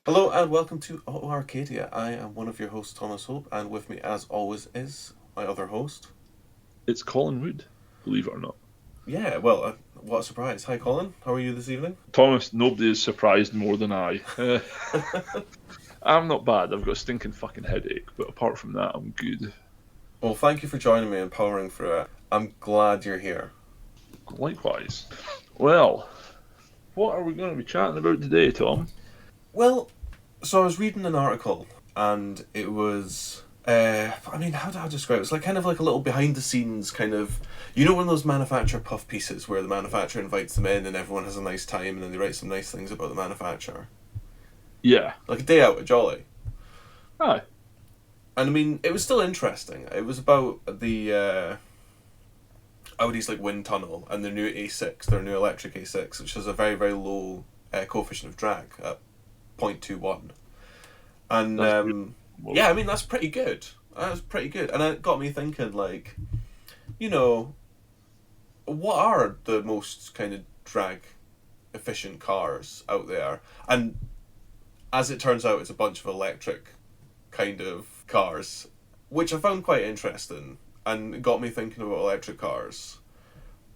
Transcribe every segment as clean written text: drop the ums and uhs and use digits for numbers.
Hello and welcome to Auto Arcadia. I am one of your hosts, Thomas Hope, and with me, as always, is my other host. It's Colin Wood, believe it or not. Yeah, well, what a surprise. Hi, Colin. How are you this evening? Thomas, nobody is surprised more than I. I'm not bad. I've got a stinking fucking headache, but apart from that, I'm good. Well, thank you for joining me and powering through it. I'm glad you're here. Likewise. Well, what are we going to be chatting about today, Tom? Well, so I was reading an article, and it was. How do I describe it? It's like kind of like a little behind the scenes kind of. You know, one of those manufacturer puff pieces where the manufacturer invites them in and everyone has a nice time and then they write some nice things about the manufacturer? Yeah. Like a day out at Jolly. Aye. And I mean, it was still interesting. It was about the Audi's like wind tunnel and their new A6, their new electric A6, which has a very very low coefficient of drag at 0.21. And That's good. yeah, I mean that's pretty good. That's pretty good, and it got me thinking. Like, you know, what are the most kind of drag efficient cars out there? And as it turns out, it's a bunch of electric kind of cars, which I found quite interesting and got me thinking about electric cars.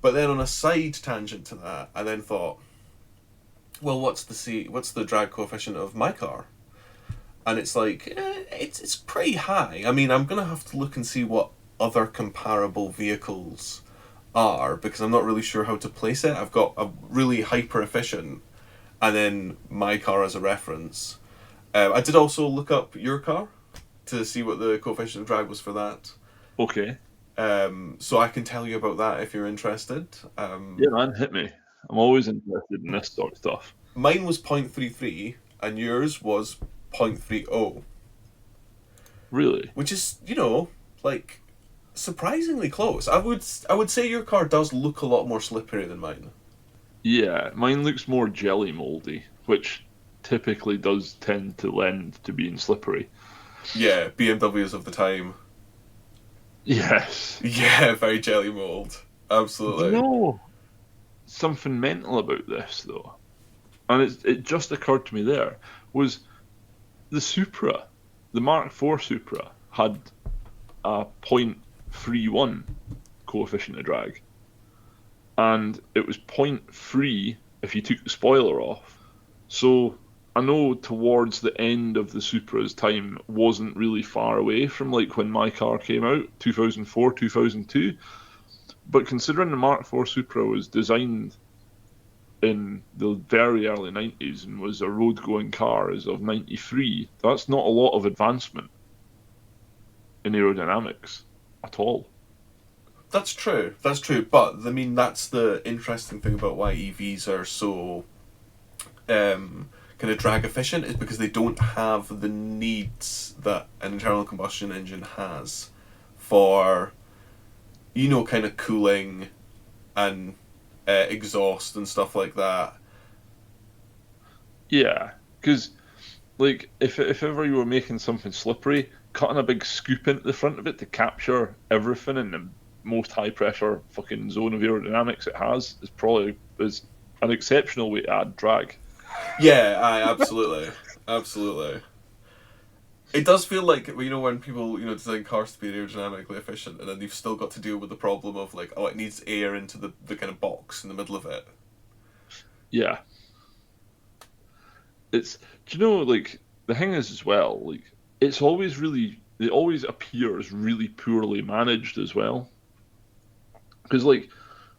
But then on a side tangent to that, I then thought, well, what's the drag coefficient of my car? And it's like it's pretty high. I mean, I'm gonna have to look and see what other comparable vehicles are because I'm not really sure how to place it. I've got a really hyper efficient, and then my car as a reference. I did also look up your car to see what the coefficient of drag was for that. Okay. So I can tell you about that if you're interested. Yeah, man, hit me. I'm always interested in this sort of stuff. Mine was 0.33 and yours was 0.30, Really? which is, like surprisingly close. I would say your car does look a lot more slippery than mine. Yeah, mine looks more jelly moldy, which typically does tend to lend to being slippery. Yeah, BMWs of the time. Yes. Yeah, very jelly mold. Do you Absolutely. know something mental about this though? And it just occurred to me there was the Supra, the Mark IV Supra had a 0.31 coefficient of drag, and it was zero point 0.3 if you took the spoiler off. So I know towards the end of the Supra's time wasn't really far away from like when my car came out, 2004, 2002. But considering the Mark IV Supra was designed in the very early 90s and was a road going car as of 93, that's not a lot of advancement in aerodynamics at all. That's true. That's true. But I mean, that's the interesting thing about why EVs are so kind of drag efficient is because they don't have the needs that an internal combustion engine has for kind of cooling and exhaust and stuff like that. Yeah, because like if ever you were making something slippery, cutting a big scoop into the front of it to capture everything in the most high pressure fucking zone of aerodynamics it has is an exceptional way to add drag. Yeah, I absolutely, absolutely. It does feel like when people design cars to be aerodynamically efficient, and then you've still got to deal with the problem of like, oh, it needs air into the kind of box in the middle of it. Yeah, it's do you know like the thing is as well like it always appears really poorly managed as well because like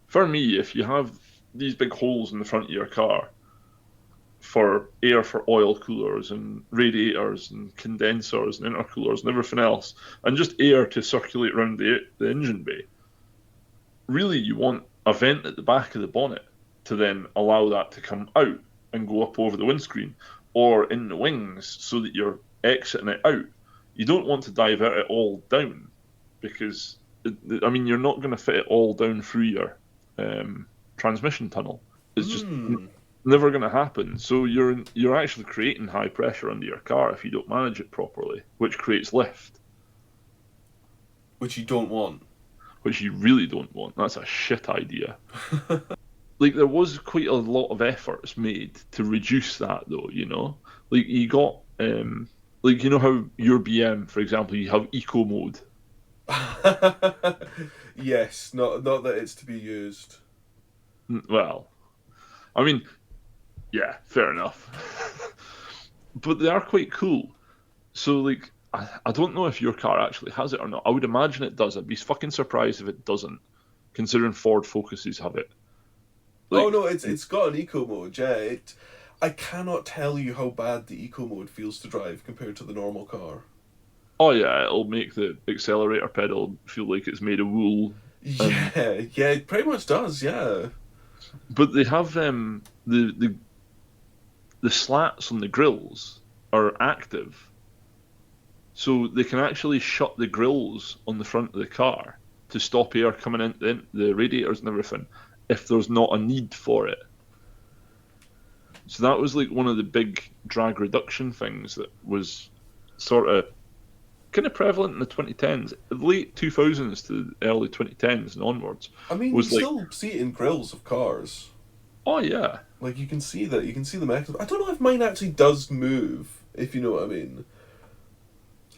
for me if you have these big holes in the front of your car for air for oil coolers and radiators and condensers and intercoolers and everything else, and just air to circulate around the engine bay. Really, you want a vent at the back of the bonnet to then allow that to come out and go up over the windscreen or in the wings so that you're exiting it out. You don't want to divert it all down because, I mean, you're not going to fit it all down through your transmission tunnel. It's just Hmm. never going to happen. So you're actually creating high pressure under your car if you don't manage it properly, which creates lift, Which you don't want. which you really don't want. That's a shit idea. like there was quite a lot of efforts made to reduce that though, you know? Like you got like you know how your BM, for example, you have eco mode. Yes, not that it's to be used. Well, I mean, yeah, fair enough. But they are quite cool. So like I don't know if your car actually has it or not. I would imagine it does. I'd be fucking surprised if it doesn't, considering Ford Focuses have it. Oh Like no, it's got an eco mode. Yeah, I cannot tell you how bad the eco mode feels to drive compared to the normal car. oh yeah, it'll make the accelerator pedal feel like it's made of wool. And Yeah, yeah, it pretty much does. Yeah. but they have the slats on the grills are active, so they can actually shut the grills on the front of the car to stop air coming in the radiators and everything if there's not a need for it. So that was like one of the big drag reduction things that was sort of kind of prevalent in the 2010s, late 2000s to the early 2010s and onwards. I mean, you Was like, still see it in grills of cars. oh yeah, Like you can see the mechanism. I don't know if mine actually does move, if you know what I mean.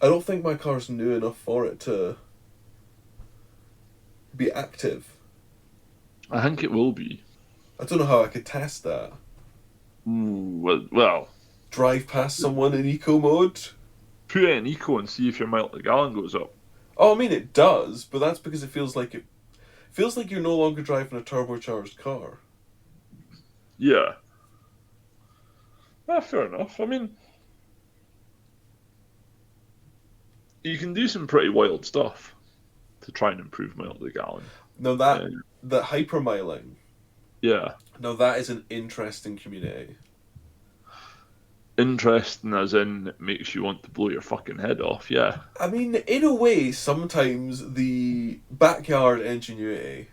I don't think my car's new enough for it to be active. I think it will be. I don't know how I could test that. Ooh, well, Drive past someone in eco mode? put it in eco and see if your mile per gallon goes up. Oh, I mean it does, but that's because it feels like you're no longer driving a turbocharged car. Yeah, fair enough. I mean, you can do some pretty wild stuff to try and improve mile per gallon. Now Uh, that hypermiling, yeah, now that is an interesting community. interesting as in it makes you want to blow your fucking head off. Yeah, I mean, in a way, sometimes the backyard ingenuity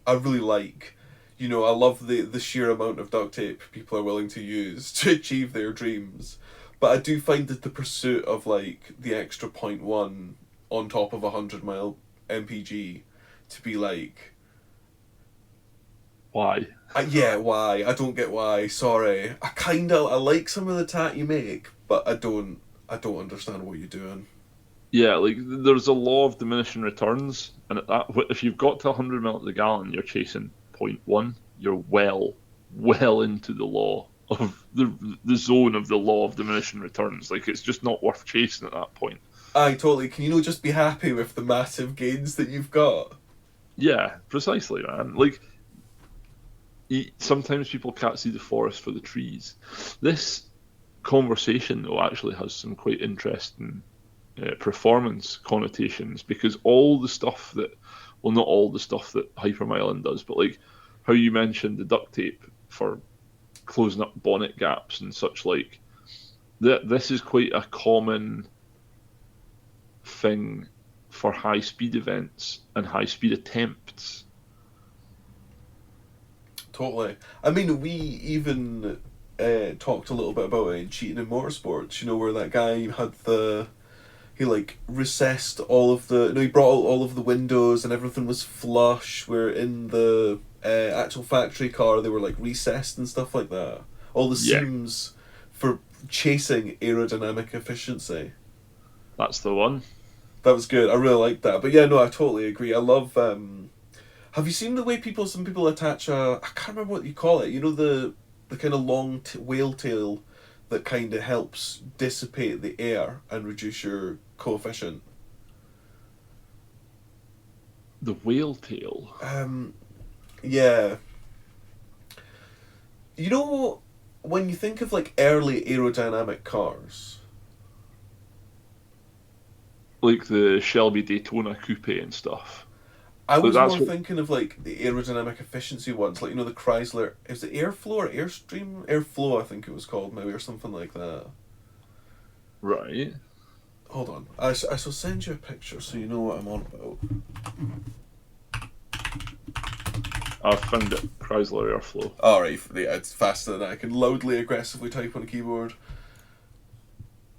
I really like. You know, I love the sheer amount of duct tape people are willing to use to achieve their dreams. But I do find that the pursuit of like the extra point one on top of 100 mile MPG to be like, why? yeah, why? I don't get why. Sorry. I like some of the tat you make, but I don't understand what you're doing. Yeah, like there's a law of diminishing returns, and at that, if you've got to 100 mil a gallon, you're chasing point 0.1. You're well into the law of the zone of the law of diminishing returns. Like it's just not worth chasing at that point. Aye, totally. Can you not just be happy with the massive gains that you've got? Yeah, precisely, man. Like sometimes people can't see the forest for the trees. This conversation though actually has some quite interesting performance connotations because all the stuff that, well, not all the stuff that hypermiling does, but like how you mentioned the duct tape for closing up bonnet gaps and such, like that this is quite a common thing for high speed events and high speed attempts. Totally. I mean, we even talked a little bit about it in Cheating in Motorsports. You know, where that guy had he like recessed all of the. No, he brought out all of the windows and everything was flush. Where in the actual factory car they were like recessed and stuff like that. All the Yeah, seams for chasing aerodynamic efficiency. that's the one. That was good. I really liked that. But yeah, no, I totally agree. I love. Have you seen the way some people attach a? I can't remember what you call it. You know the kind of long whale tail that kind of helps dissipate the air and reduce your coefficient. The whale tail. Yeah. You know, when you think of like early aerodynamic cars, Like the Shelby Daytona coupe and stuff. I But was that's more what, thinking of like the aerodynamic efficiency ones, like you know the Chrysler. Is it Airflow or Airstream? Airflow, I think it was called maybe, or something like that. right. Hold on, I shall send you a picture so you know what I'm on about. I've found it. Chrysler Airflow. Alright, yeah, it's faster than I can loudly, aggressively type on a keyboard.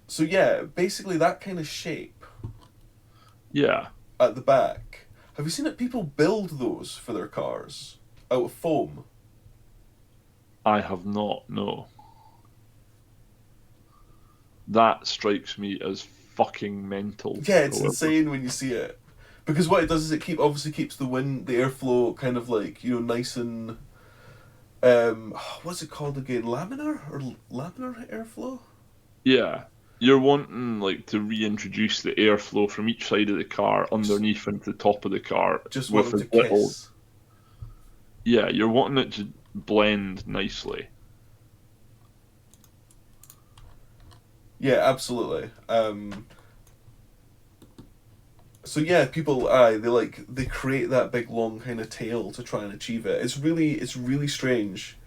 So yeah, basically that kind of shape Yeah. at the back. Have you seen it? People build those for their cars out of foam. I have not, no. That strikes me as fucking mental. Yeah, it's However. insane when you see it. Because what it does is it obviously keeps the wind, the airflow kind of like, nice and what's it called again? Laminar airflow? Yeah. You're wanting like to reintroduce the airflow from each side of the car Just, underneath into the top of the car just want with them as to little. kiss. Yeah, you're wanting it to blend nicely. Yeah, absolutely. So yeah, people they create that big long kind of tail to try and achieve it. It's really strange.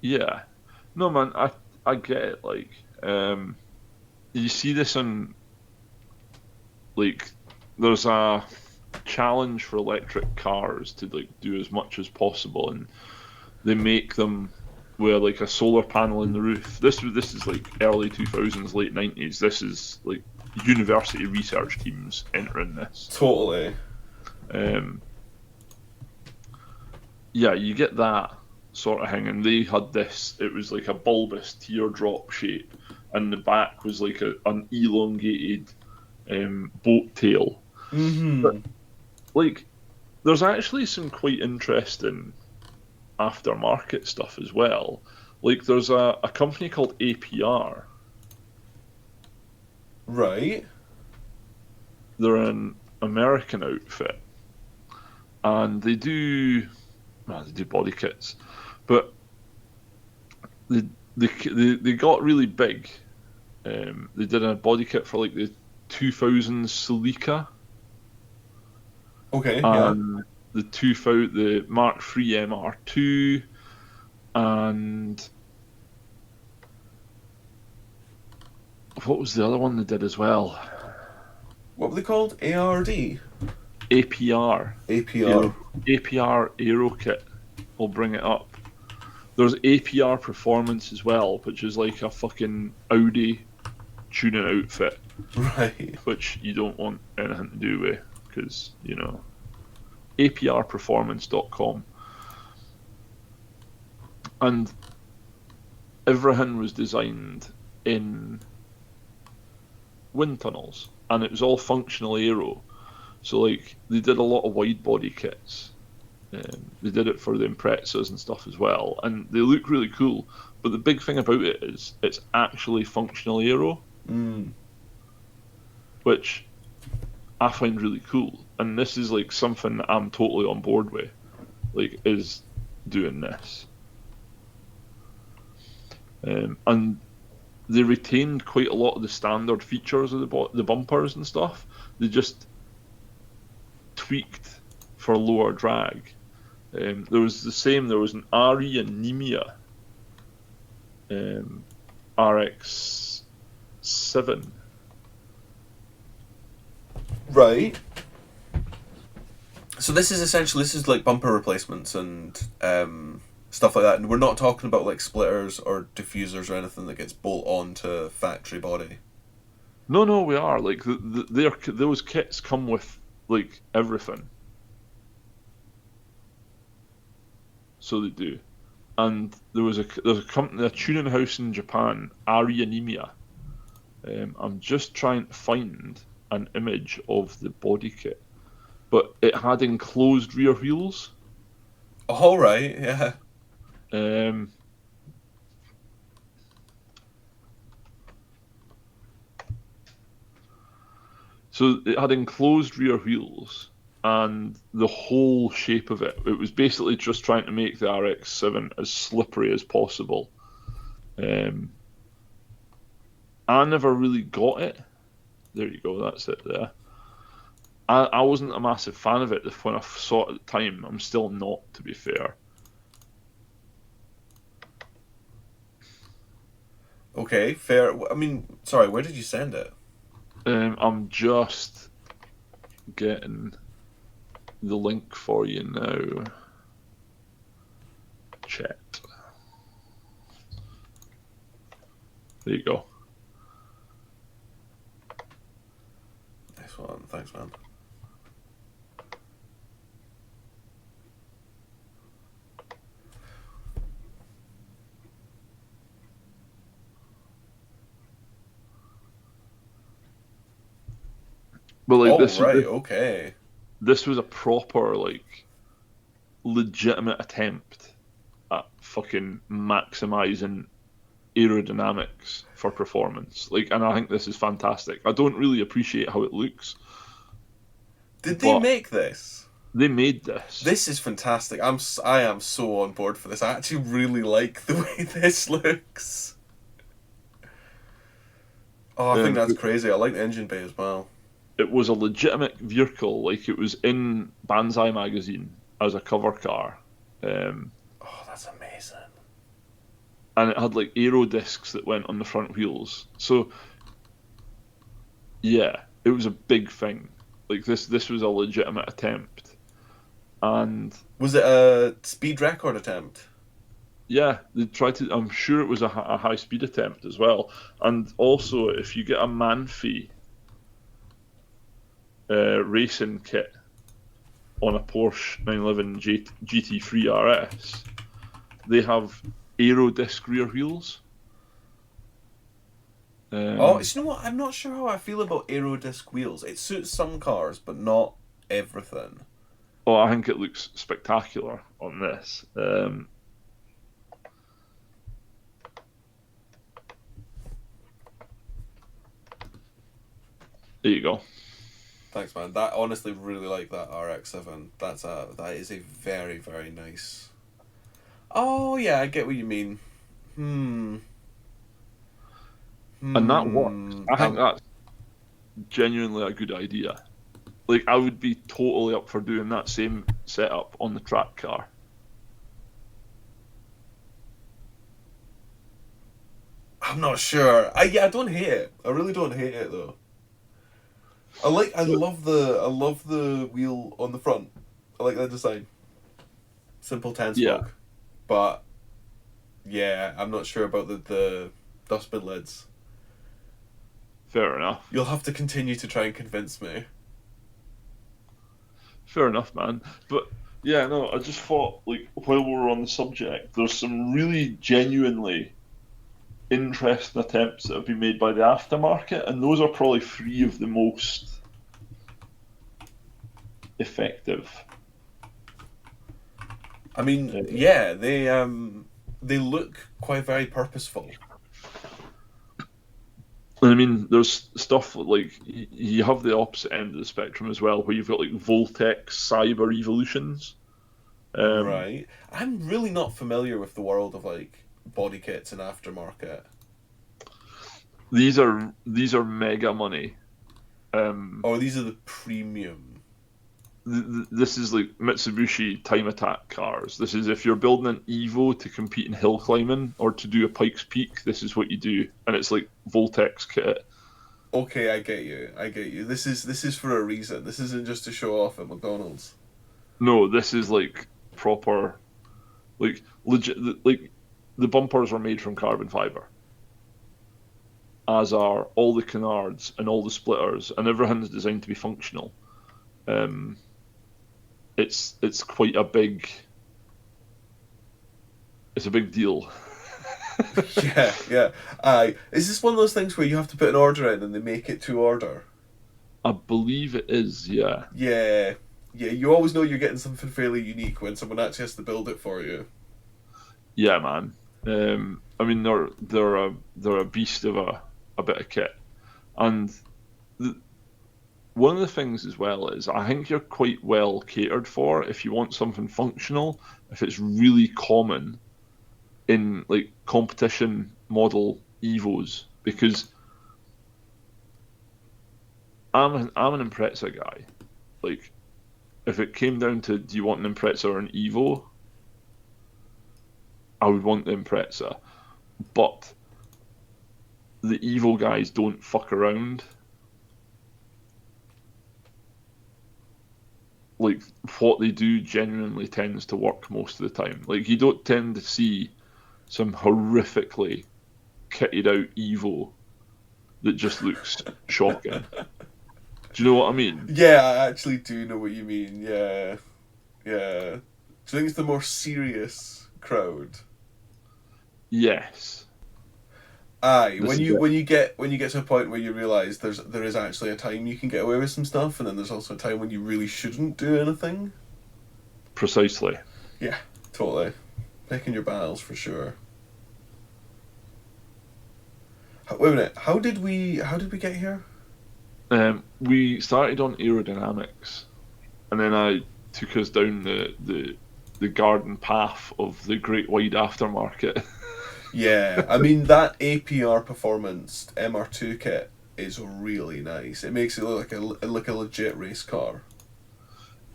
Yeah. No man, I get it. Like, you see this on like there's a challenge for electric cars to like do as much as possible, and they make them with like a solar panel in the roof. This is like early 2000s, late 90s. This is like university research teams entering this. Totally. Um, yeah, you get that sort of thing, and they had this. It was like a bulbous teardrop shape, and the back was like an elongated boat tail. But Mm-hmm. like, there's actually some quite interesting aftermarket stuff as well. Like, there's a company called APR. Right. They're an American outfit, and they do body kits, but they they got really big. They did a body kit for like the 2000 Celica Okay. Yeah. and the Mark III MR2, and what was the other one they did as well? What were they called? ARD. APR. APR. Aero, APR Aero kit. We'll bring it up. There's APR Performance as well, which is like a fucking Audi tuning outfit, Right. which you don't want anything to do with because, aprperformance.com. And everything was designed in wind tunnels, and it was all functional aero. So, like, they did a lot of wide body kits. They did it for the Imprezas and stuff as well, and they look really cool. But the big thing about it is it's actually functional aero, Mm. which I find really cool. And this is like something that I'm totally on board with. Like, is doing this, and they retained quite a lot of the standard features of the bumpers and stuff. They just tweaked for lower drag. There was an RE Anemia RX7. Right. So this is like bumper replacements and stuff like that, and we're not talking about like splitters or diffusers or anything that gets bolt on to factory body. No, no, we are like those kits come with like everything, so they do. And there's a company, a tuning house in Japan, RE Anemia. I'm just trying to find an image of the body kit, but it had enclosed rear wheels. All right. Yeah. Um, so it had enclosed rear wheels, and the whole shape of it. It was basically just trying to make the RX-7 as slippery as possible. Um, I never really got it. There you go. That's it there. I wasn't a massive fan of it when I saw it at the time. I'm still not, to be fair. Okay. Fair. I mean, sorry. Where did you send it? I'm just getting the link for you now. Chat. There you go. Nice one. Thanks, man. But like Oh right, okay. this was a proper like legitimate attempt at fucking maximizing aerodynamics for performance. Like, and I think this is fantastic. I don't really appreciate how it looks, Did they but make this? they made this. This is fantastic. I am so on board for this. I actually really like the way this looks. Oh, I think that's Um, crazy. I like the engine bay as well. it was a legitimate vehicle. Like, it was in Banzai magazine as a cover car. Um, Oh, that's amazing. and it had like aero discs that went on the front wheels. So yeah, it was a big thing. Like this was a legitimate attempt, and Was it a speed record attempt? yeah, they tried to. I'm sure it was a high speed attempt as well. And also, if you get a Manfi racing kit on a Porsche 911 GT3 RS, they have aero disc rear wheels. Oh, Um, you know what? I'm not sure how I feel about aero disc wheels. It suits some cars, but not everything. oh, I think it looks spectacular on this. There you go. Thanks, man. That honestly really like that RX-7. That is a very very nice. Oh yeah, I get what you mean. Hmm. And that works. Hmm. I think that's genuinely a good idea. Like, I would be totally up for doing that same setup on the track car. I'm not sure. I don't hate it. I really don't hate it though. But I love the wheel on the front. I like that design. Simple 10 yeah, spoke. But yeah, I'm not sure about the dustbin lids. fair enough. You'll have to continue to try and convince me. Fair enough, man. But yeah, no, I just thought, like, while we're on the subject, there's some really genuinely interesting attempts that have been made by the aftermarket, and those are probably three of the most effective. I mean, Uh, yeah, they look quite very purposeful. And I mean, there's stuff like you have the opposite end of the spectrum as well, where you've got like Voltex Cyber Evolutions. Um, Right. I'm really not familiar with the world of like body kits and aftermarket. these are mega money. Um, Oh, these are the premium. this is like Mitsubishi time attack cars. This is if you're building an Evo to compete in hill climbing or to do a Pikes Peak, this is what you do, and it's like Voltex kit. Okay, I get you. I get you. This is for a reason. This isn't just to show off at McDonald's. No, this is like proper, like legit. Like the bumpers are made from carbon fiber, as are all the canards and all the splitters, and everything's designed to be functional. Um, it's quite a big. It's a big deal. Yeah, yeah. Aye. Is this one of those things where you have to put an order in and they make it to order? I believe it is, yeah. Yeah. Yeah, you always know you're getting something fairly unique when someone actually has to build it for you. Yeah, man. I mean, they're a beast of a bit of kit, and the, one of the things as well is I think you're quite well catered for if you want something functional. If it's really common in like competition model Evos, because I'm an Impreza guy. Like, if it came down to do you want an Impreza or an Evo, I would want the Impreza, but the Evo guys don't fuck around. Like, what they do genuinely tends to work most of the time. Like, you don't tend to see some horrifically kitted out Evo that just looks shocking. Do you know what I mean? Yeah, I actually do know what you mean. Yeah. Yeah. Do you think it's the more serious crowd? Yes. Aye, This is when you get to a point where you realise there is actually a time you can get away with some stuff, and then there's also a time when you really shouldn't do anything. precisely. Yeah, totally. Picking your battles for sure. Wait a minute. How did we get here? We started on aerodynamics, and then I took us down the garden path of the great wide aftermarket. Yeah, I mean that APR performance MR2 kit is really nice. It makes it look like a legit race car.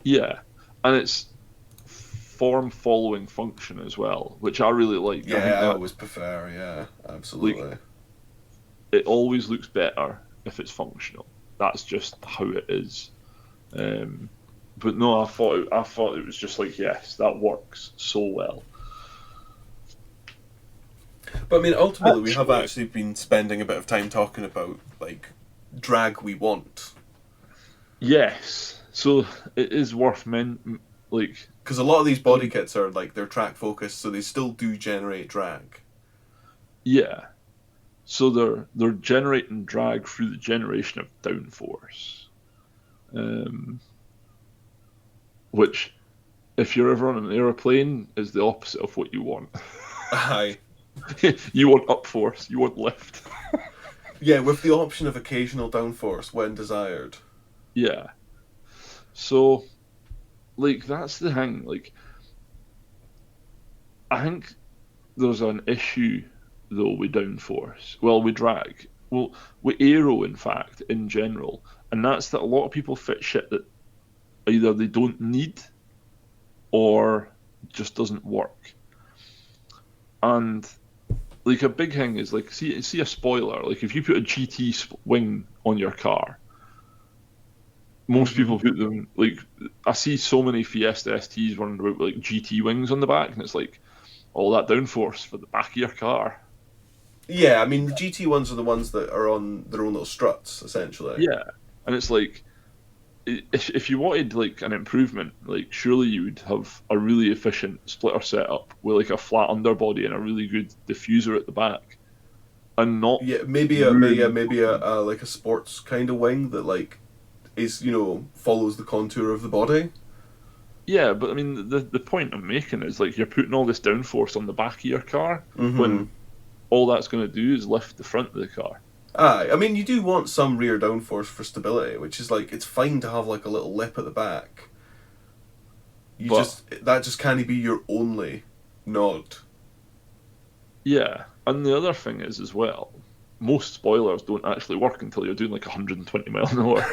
Yeah, and it's form following function as well, which I really like. I Yeah, think I that always prefer. Yeah, like absolutely. it always looks better if it's functional. That's just how it is. Um, but no, I thought it was just like yes, that works so well. But I mean, ultimately, we have Actually, actually been spending a bit of time talking about like drag we want, yes. So it is worth like because a lot of these body kits are like they're track focused, so they still do generate drag. yeah. So they're generating drag through the generation of downforce, um, which if you're ever on an aeroplane is the opposite of what you want. Aye. You want upforce, you want lift. Yeah, with the option of occasional downforce when desired. Yeah. So like that's the thing. Like I think there's an issue though with downforce. Well, with drag. Well, with aero in fact in general, and that's that a lot of people fit shit that either they don't need or just doesn't work. And like a big thing is like see a spoiler. Like if you put a GT wing on your car, most Mm-hmm. people put them like I see so many Fiesta STs running about with like GT wings on the back, and it's like all that downforce for the back of your car. Yeah, I mean the GT ones are the ones that are on their own little struts, essentially. Yeah, and it's like if you wanted like an improvement, like surely you would have a really efficient splitter setup with like a flat underbody and a really good diffuser at the back, and not Yeah, maybe a like a sports kind of wing that like is follows the contour of the body. Yeah, but I mean, the point I'm making is like you're putting all this downforce on the back of your car Mm-hmm. when all that's going to do is lift the front of the car. Aye, I mean you do want some rear downforce for stability, which is like it's fine to have like a little lip at the back. But That just can't be your only nod. yeah, and the other thing is as well, most spoilers don't actually work until you're doing like 120 mile an hour.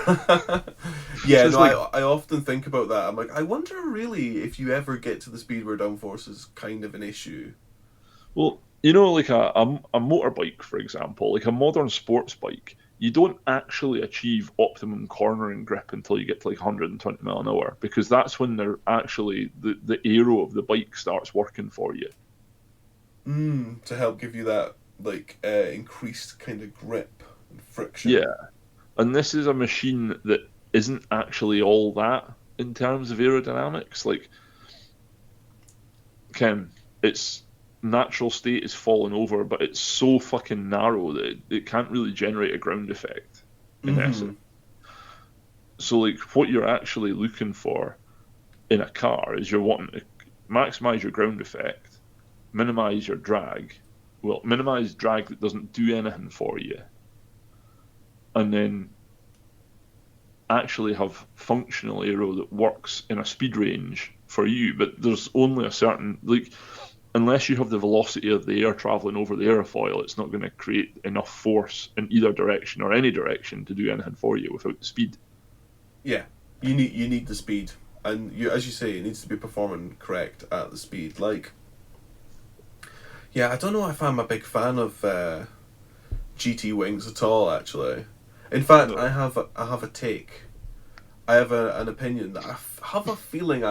Yeah, So no, it's like, I often think about that. I'm like, I wonder really if you ever get to the speed where downforce is kind of an issue. well, you know, like a motorbike, for example, like a modern sports bike, you don't actually achieve optimum cornering grip until you get to like 120 mile an hour because that's when they're actually the aero of the bike starts working for you. To help give you that like increased kind of grip and friction. Yeah, and this is a machine that isn't actually all that in terms of aerodynamics. Like, Ken, its natural state is falling over, but it's so fucking narrow that it can't really generate a ground effect in essence. Mm-hmm. So, like, what you're actually looking for in a car is you're wanting to maximize your ground effect, minimize your drag, well, minimize drag that doesn't do anything for you, and then actually have functional aero that works in a speed range for you, but there's only a certain like unless you have the velocity of the air traveling over the airfoil, it's not going to create enough force in either direction or any direction to do anything for you without the speed. Yeah, you need the speed, and as you say, it needs to be performing correct at the speed. Like, yeah, I don't know if I'm a big fan of GT wings at all. Actually, in fact, No. I have a take. I have an opinion that have a feeling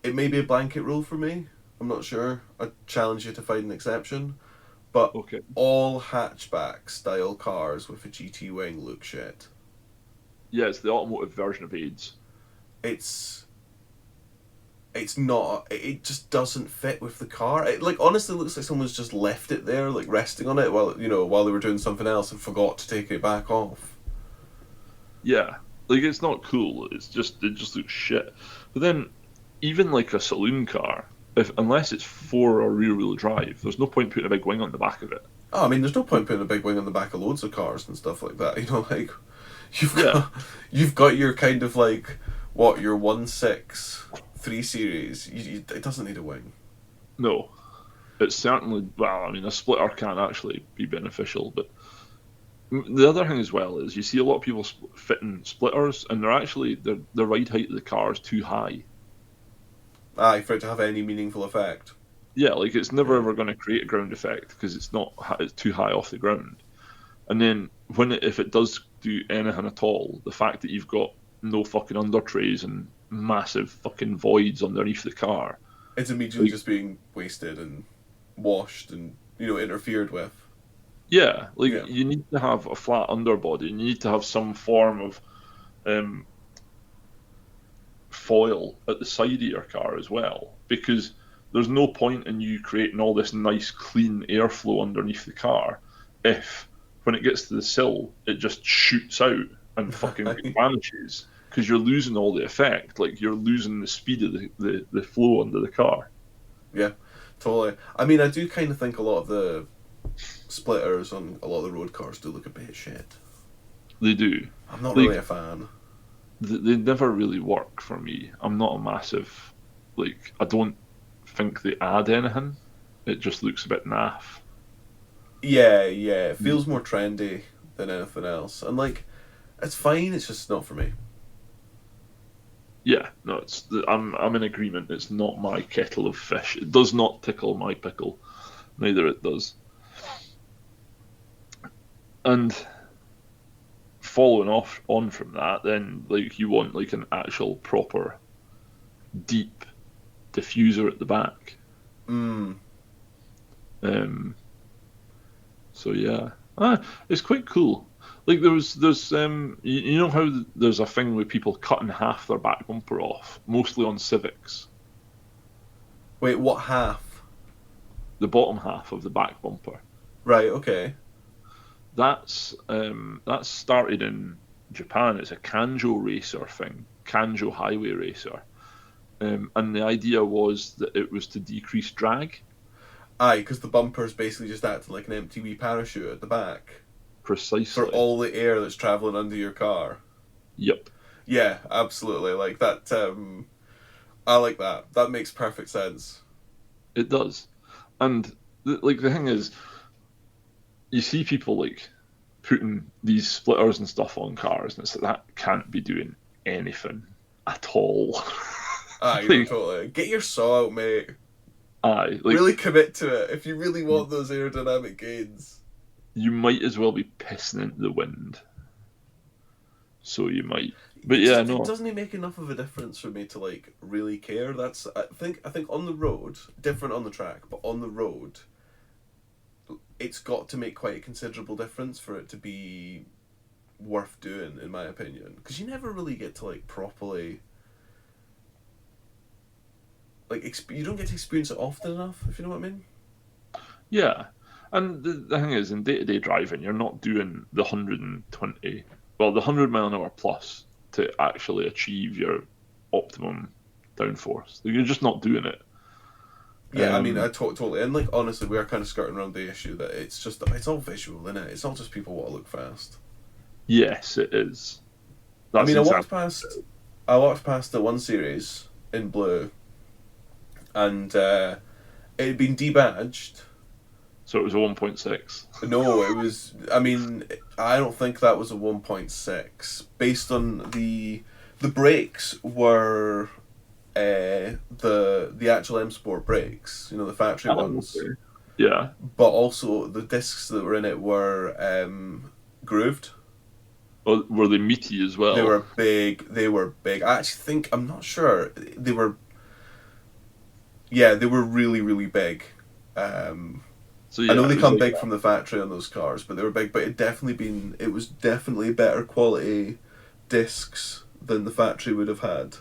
it may be a blanket rule for me. I'm not sure. I challenge you to find an exception. But Okay. all hatchback style cars with a GT wing look shit. Yeah, it's the automotive version of AIDS. It's it's not. It just doesn't fit with the car. It like honestly looks like someone's just left it there, like resting on it while while they were doing something else and forgot to take it back off. Yeah, like it's not cool. It just looks shit. But then even like a saloon car, if unless it's four or rear wheel drive, there's no point putting a big wing on the back of it. Oh, I mean, there's no point putting a big wing on the back of loads of cars and stuff like that. Like you've Yeah, got you've got your kind of like what your 1.6 3 series. It doesn't need a wing. no, it's certainly well. I mean, a splitter can actually be beneficial, but the other thing as well is you see a lot of people fitting splitters, and the ride height of the car is too high. Aye, for it to have any meaningful effect. Yeah, like it's never Yeah. ever going to create a ground effect because it's too high off the ground. And then if it does do anything at all, the fact that you've got no fucking under trays and massive fucking voids underneath the car, It's immediately like just being wasted and washed and interfered with. yeah, like Yeah. you need to have a flat underbody and you need to have some form of um, foil at the side of your car as well because there's no point in you creating all this nice clean airflow underneath the car if when it gets to the sill it just shoots out and fucking vanishes because you're losing all the effect, like you're losing the speed of the flow under the car. Yeah, totally. I mean, I do kind of think a lot of the splitters on a lot of the road cars do look a bit shit. They do. I'm not really Like a fan. they never really work for me. I'm not a massive like I don't think they add anything. It just looks a bit naff. Yeah, yeah. It feels more trendy than anything else. And, like, it's fine, it's just not for me. Yeah, no, I'm in agreement. It's not my kettle of fish. It does not tickle my pickle. Neither it does. And following off on from that, then like you want like an actual proper deep diffuser at the back. Mm. Um, so yeah, it's quite cool. Like there's you know how there's a thing where people cutting half their back bumper off, mostly on Civics, Wait, what half? the bottom half of the back bumper. Right, okay. That's started in Japan. It's a Kanjo racer thing, Kanjo highway racer, and the idea was that it was to decrease drag. Aye, because the bumper's basically just acting like an empty wee parachute at the back for Precisely. all the air that's travelling under your car. Yep, Yeah, absolutely. Like that. I like that. That makes perfect sense. it does. And like the thing is, you see people like putting these splitters and stuff on cars, and it's like that can't be doing anything at all. Aye, Like, totally. Get your saw out, mate. aye, like Really commit to it if you really want those aerodynamic gains. you might as well be pissing into the wind. So you might, but It yeah, just it no, doesn't make enough of a difference for me to like really care. That's I think on the road, different on the track, but on the road, it's got to make quite a considerable difference for it to be worth doing, in my opinion. Because you never really get to like properly like you don't get to experience it often enough. If you know what I mean. yeah. And the thing is, in day-to-day driving, you're not doing the 120, well, the 100 mile an hour plus to actually achieve your optimum downforce. Like, you're just not doing it. Yeah, I mean, Um, totally, and like honestly, we are kind of skirting around the issue that it's all visual, isn't it? It's not just people want to look fast. yes, it is. I That's mean, exactly. I walked past the one series in blue, and it had been debadged. So it was a 1.6. No, it was. I mean, I don't think that was a 1.6. Based on the brakes were the actual M Sport brakes, the factory Oh, ones, okay. Yeah. but also the discs that were in it were grooved. Oh, were they meaty as They well? were big. They were big. I actually think I'm not sure. They were. Yeah, they were really really big. Um, So I know yeah, it they was come like big from the factory on those cars, but they were big. But it was definitely better quality discs than the factory would have had.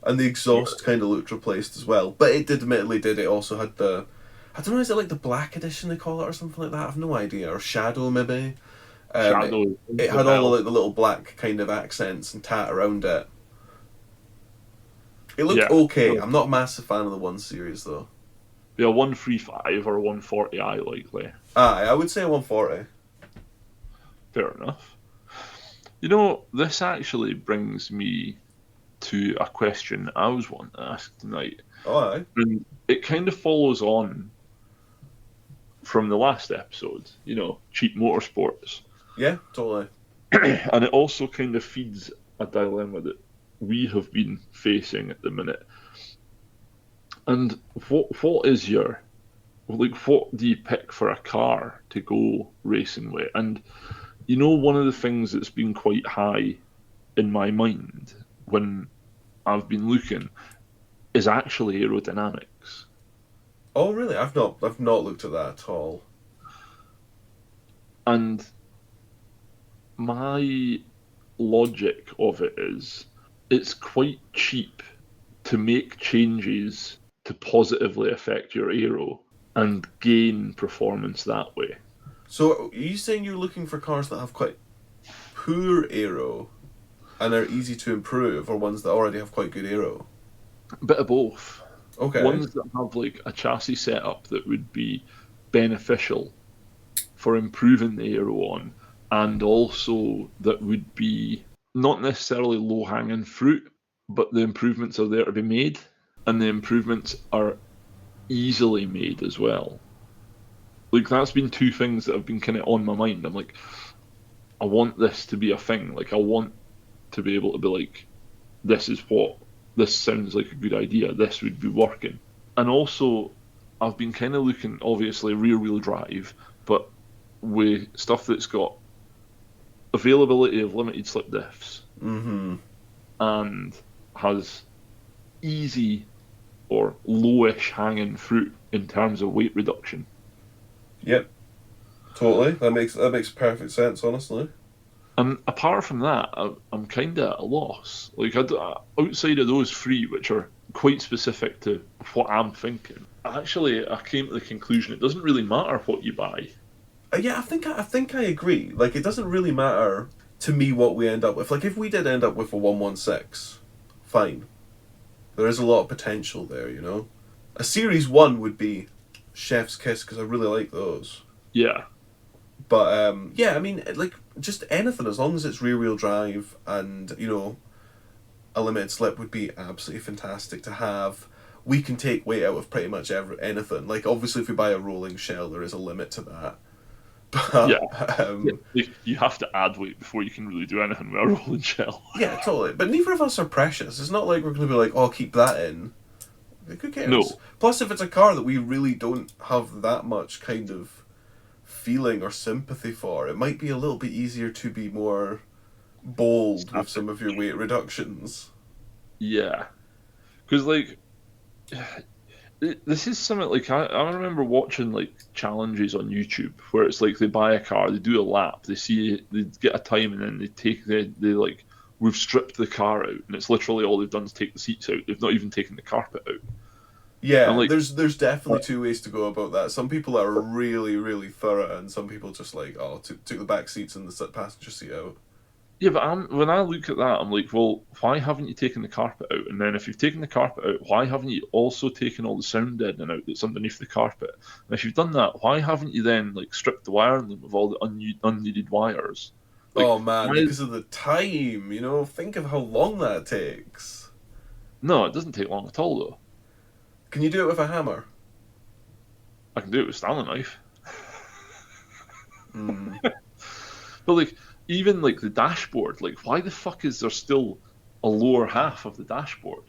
and the exhaust kind of looked replaced as well. But it did, admittedly, did it also had the, I don't know, is it like the black edition they call it or something like that? I've no idea. Or shadow maybe. Um, it, Shadow, it the had all the, hell. like the little black kind of accents and tat around it. It looked Yeah. okay. So, I'm not a massive fan of the 1 Series though. be a 135 or 140i likely. Aye, I would say 140. Fair enough. You know, this actually brings me to a question I was wanting to ask tonight. Oh, aye. And it kind of follows on from the last episode, cheap motorsports. Yeah, totally. And it also kind of feeds a dilemma that we have been facing at the minute. And what is your what do you pick for a car to go racing with? And one of the things that's been quite high in my mind when I've been looking is actually aerodynamics. Oh, really? I've not looked at that at all. And my logic of it is it's quite cheap to make changes to positively affect your aero and gain performance that way. So, are you saying you're looking for cars that have quite poor aero and are easy to improve, or ones that already have quite good aero? Bit of both. Okay. Ones that have like a chassis setup that would be beneficial for improving the aero on, and also that would be not necessarily low hanging fruit, but the improvements are there to be made, and the improvements are easily made as well. Like that's been two things that have been kind of on my mind. I'm like, I want this to be a thing. Like I want to be able to be like, this sounds like a good idea. This would be working. And also, I've been kind of looking, obviously, rear wheel drive, but with stuff that's got availability of limited slip diffs Mm-hmm. and has easy or lowish hanging fruit in terms of weight reduction. Yep. Totally. That makes perfect sense, honestly. And apart from that, I'm kind of at a loss. Like, outside of those three, which are quite specific to what I'm thinking, actually, I came to the conclusion it doesn't really matter what you buy. Yeah, I think I agree. Like, it doesn't really matter to me what we end up with. Like, if we did end up with a 116, fine. There is a lot of potential there. A Series 1 would be chef's kiss because I really like those. Yeah, But yeah, I mean, like just anything as long as it's rear wheel drive and a limited slip would be absolutely fantastic to have. We can take weight out of pretty much anything. Like obviously, if we buy a rolling shell, there is a limit to that. yeah. But Like, you have to add weight before you can really do anything with a rolling shell. yeah, totally. But neither of us are precious. It's not like we're going to be like, oh, keep that in. Like, who cares? No, Plus, if it's a car that we really don't have that much kind of feeling or sympathy for, it might be a little bit easier to be more bold with some of your weight reductions. yeah, because like this is something like I remember watching like challenges on YouTube where it's like they buy a car, they do a lap, they get a time, and then they like we've stripped the car out, and it's literally all they've done is take the seats out. They've not even taken the carpet out. And Yeah, like, there's uh, definitely two ways to go about that. Some people are really, really thorough, and some people just like, oh, took the back seats and the passenger seat out. yeah, but when I look at that, I'm like, well, why haven't you taken the carpet out? And then if you've taken the carpet out, why haven't you also taken all the sound deadening out that's underneath the carpet? And if you've done that, why haven't you then like stripped the wiring loom of all the unneeded wires? Like, Oh man, why? because of the time, think of how long that takes. No, it doesn't take long at all though. Can you do it with a hammer? I can do it with Stanley knife. Hmm. But like, even like the dashboard, like, why the fuck is there still a lower half of the dashboard?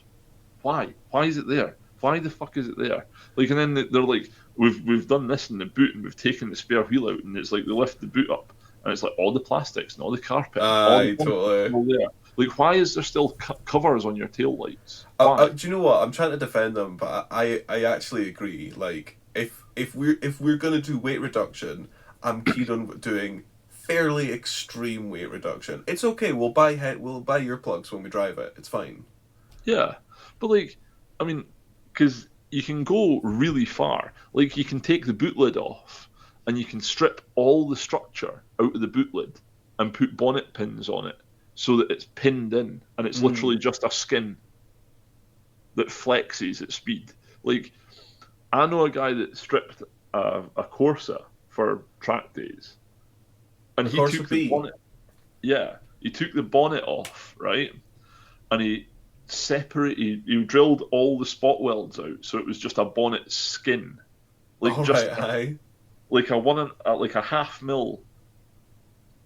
Why? Why is it there? Why the fuck is it there? Like, and then they're like, we've done this in the boot, and we've taken the spare wheel out, and it's like they lift the boot up, and it's like all the plastics and all the carpet and all the Aye, plastic is totally. all there. Like, why is there still covers on your tail lights? Why? Do you know what? I'm trying to defend them, but I actually agree. Like, if we're gonna do weight reduction, I'm keen on doing fairly extreme weight reduction. It's okay. We'll buy earplugs when we drive it. It's fine. Yeah, But like, I mean, because you can go really far. Like you can take the boot lid off, and you can strip all the structure out of the boot lid and put bonnet pins on it so that it's pinned in, and it's literally just a skin that flexes at speed. Like I know a guy that stripped a Corsa for track days, and A he Corsa took the B. bonnet. Yeah, he took the bonnet off, right, and he drilled all the spot welds out, so it was just a bonnet skin, like All just right, hi. like like a half mil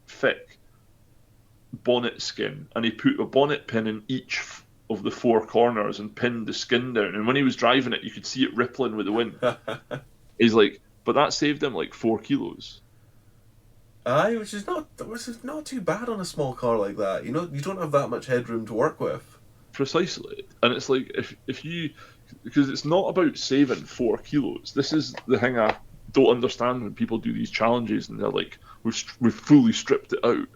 thick bonnet skin, and he put a bonnet pin in each of the four corners and pinned the skin down. And when he was driving it, you could see it rippling with the wind. He's like, but that saved him like 4 kilos. Aye, which is not too bad on a small car like that. You know, you don't have that much headroom to work with. Precisely, and it's like if you because it's not about saving 4 kilos. This is the thing I don't understand when people do these challenges and they're like, we've fully stripped it out,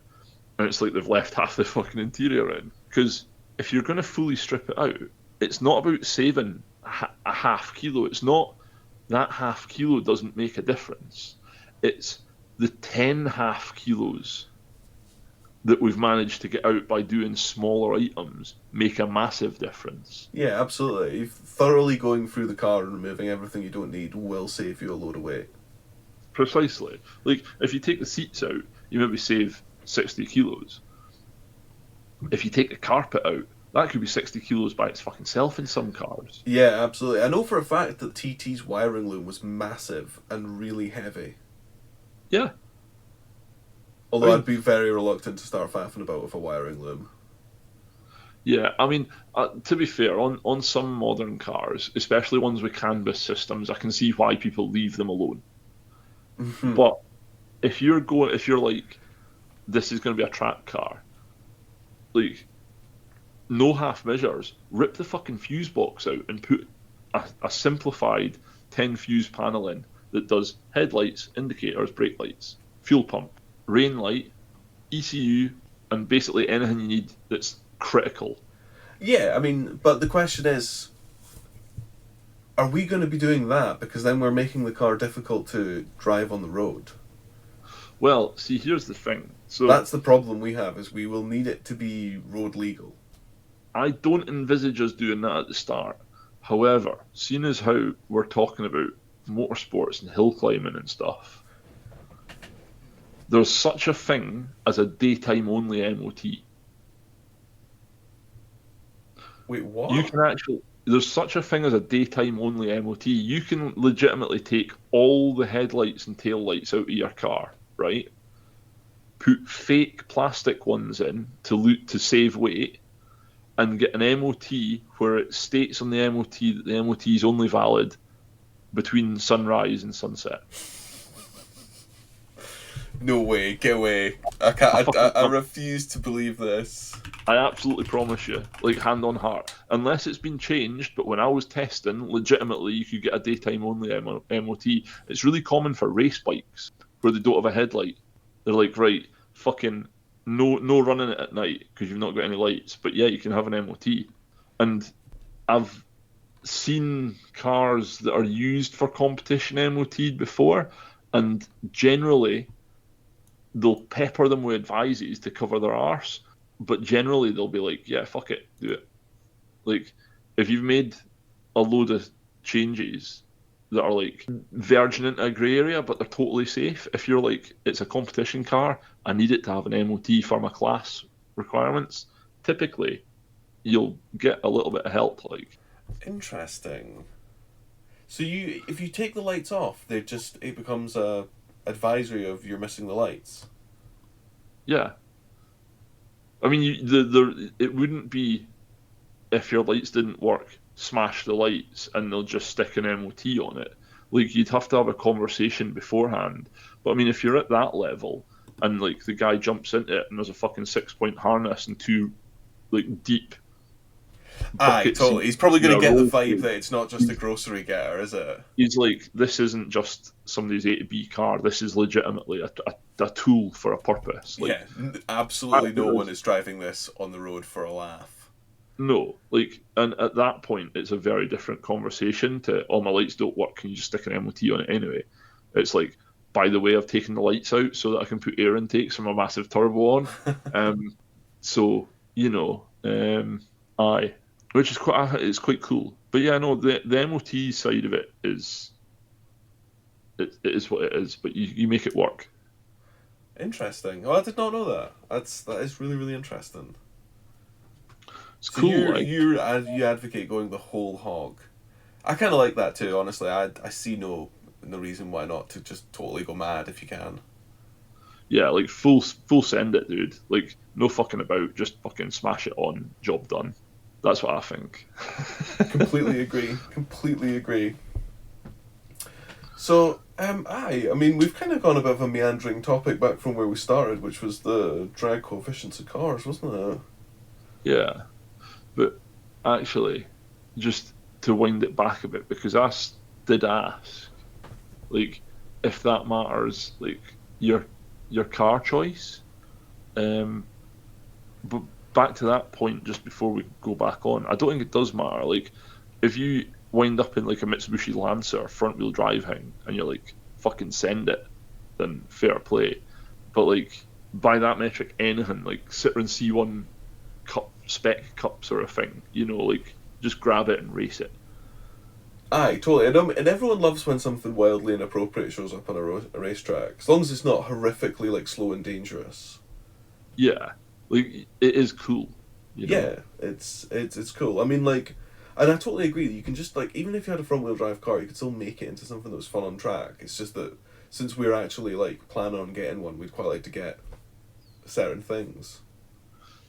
and it's like they've left half the fucking interior in. Because if you're going to fully strip it out, it's not about saving a half kilo. It's not that half kilo doesn't make a difference. It's the 10 half kilos that we've managed to get out by doing smaller items make a massive difference. Yeah, absolutely. Thoroughly going through the car and removing everything you don't need will save you a load of weight. Precisely. Like, if you take the seats out, you maybe save 60 kilos. If you take the carpet out, that could be 60 kilos by its fucking self in some cars. Yeah, absolutely. I know for a fact that TT's wiring loom was massive and really heavy. Yeah. Although I'd be very reluctant to start faffing about with a wiring loom. Yeah, I mean, to be fair, on some modern cars, especially ones with canvas systems, I can see why people leave them alone. But if you're like, this is going to be a track car, like, no half measures, rip the fucking fuse box out and put a simplified 10 fuse panel in that does headlights, indicators, brake lights, fuel pump, rain light, ECU, and basically anything you need that's critical. Yeah, I mean, but the question is, are we going to be doing that? Because then we're making the car difficult to drive on the road. Well, see, here's the thing. So That's the problem we have, is we will need it to be road legal. I don't envisage us doing that at the start. However, seeing as how we're talking about motorsports and hill climbing and stuff, there's such a thing as a daytime only MOT. Wait, what? There's such a thing as a daytime only MOT. You can legitimately take all the headlights and tail lights out of your car, right? Put fake plastic ones in to save weight, and get an MOT where it states on the MOT that the MOT is only valid between sunrise and sunset. No way, get away. I can't, I refuse to believe this. I absolutely promise you, like hand on heart, unless it's been changed, but when I was testing, legitimately you could get a daytime only MOT. It's really common for race bikes where they don't have a headlight. They're like, right, fucking no running it at night because you've not got any lights, but yeah, you can have an MOT. And I've seen cars that are used for competition MOT before, and generally they'll pepper them with advices to cover their arse, but generally they'll be like, yeah, fuck it, do it. Like, if you've made a load of changes that are like verging into a grey area, but they're totally safe, if you're like, it's a competition car, I need it to have an MOT for my class requirements, typically you'll get a little bit of help. Like, interesting. So if you take the lights off, it becomes a advisory of you're missing the lights. Yeah, I mean, it wouldn't be if your lights didn't work, smash the lights and they'll just stick an MOT on it. Like, you'd have to have a conversation beforehand. But I mean, if you're at that level and like the guy jumps into it and there's a fucking 6-point harness and two like deep Aye, totally. He's probably going to get the vibe through. that it's not just a grocery getter, is it? He's like, this isn't just somebody's A to B car. This is legitimately a tool for a purpose. Like, yeah, absolutely no one is driving this on the road for a laugh. No, like, and at that point, it's a very different conversation to, oh, my lights don't work, can you just stick an MOT on it anyway? It's like, by the way, I've taken the lights out so that I can put air intakes from a massive turbo on. So, aye, which is it's quite cool. But yeah, no, the MOT side of it is, it is what it is, but you make it work. Interesting. Oh, I did not know that. That is really really interesting. It's So cool, like, you advocate going the whole hog. I kind of like that too. Honestly, I see no reason why not to just totally go mad if you can. yeah, like full send it, dude. Like, no fucking about, just fucking smash it on, job done. That's what I think. Completely agree. Completely agree. So, I mean, we've kind of gone a bit of a meandering topic back from where we started, which was the drag coefficients of cars, wasn't it? Yeah, but actually, just to wind it back a bit, because did ask, like, if that matters, like, your your car choice. Um, but back to that point, just before we go back on, I don't think it does matter. Like, if you wind up in like a Mitsubishi Lancer front wheel drive thing, and you're like, fucking send it, then fair play. But like, by that metric, anything like Citroen C1 cup spec cups are a thing. Like, just grab it and race it. Aye, totally. And everyone loves when something wildly inappropriate shows up on a racetrack, as long as it's not horrifically like slow and dangerous. Yeah, like, it is cool. You know. Yeah, it's cool. I mean, like, and I totally agree that you can just like even if you had a front wheel drive car, you could still make it into something that was fun on track. It's just that since we're actually like planning on getting one, we'd quite like to get certain things.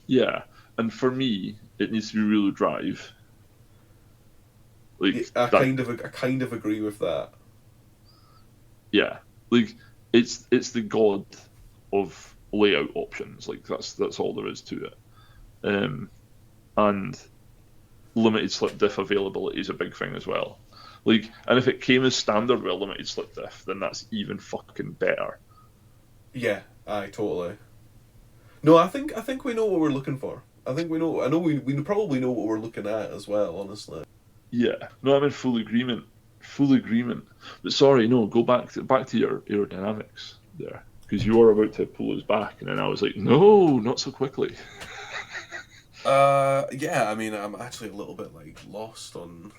Yeah, and for me, it needs to be real drive. Yeah, Like I that. I kind of agree with that. Yeah, like, it's the god of layout options. Like, that's all there is to it. And limited slip diff availability is a big thing as well. Like, and if it came as standard with a limited slip diff, then that's even fucking better. Yeah, aye, totally. No, I think we know what we're looking for. I think we know. I know we probably know what we're looking at as well. Honestly. Yeah, no, I'm in full agreement. Full agreement. But sorry, no, go back to your aerodynamics there, because you were about to pull us back, and then I was like, no, not so quickly. Yeah. I mean, I'm actually a little bit like lost on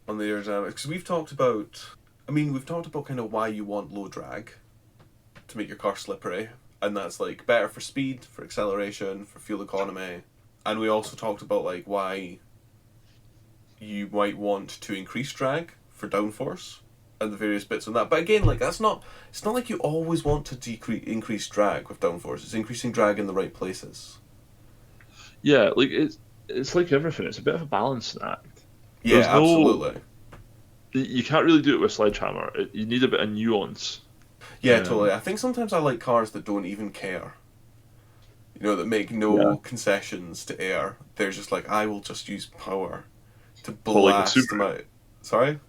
the aerodynamics because we've talked about. I mean, we've talked about kind of why you want low drag to make your car slippery, and that's like better for speed, for acceleration, for fuel economy, and we also talked about like why you might want to increase drag for downforce and the various bits on that. But again, like that's not. It's not like you always want to increase drag with downforce. It's increasing drag in the right places. Yeah, like, it's like everything. It's a bit of a balancing act. Yeah, There's no, absolutely. you can't really do it with sledgehammer. You need a bit of nuance. Yeah, totally. Um, I think sometimes I like cars that don't even care. You know, that make yeah, no concessions to air. They're just like, I will just use power to but like a blast them Subaru, out. Sorry?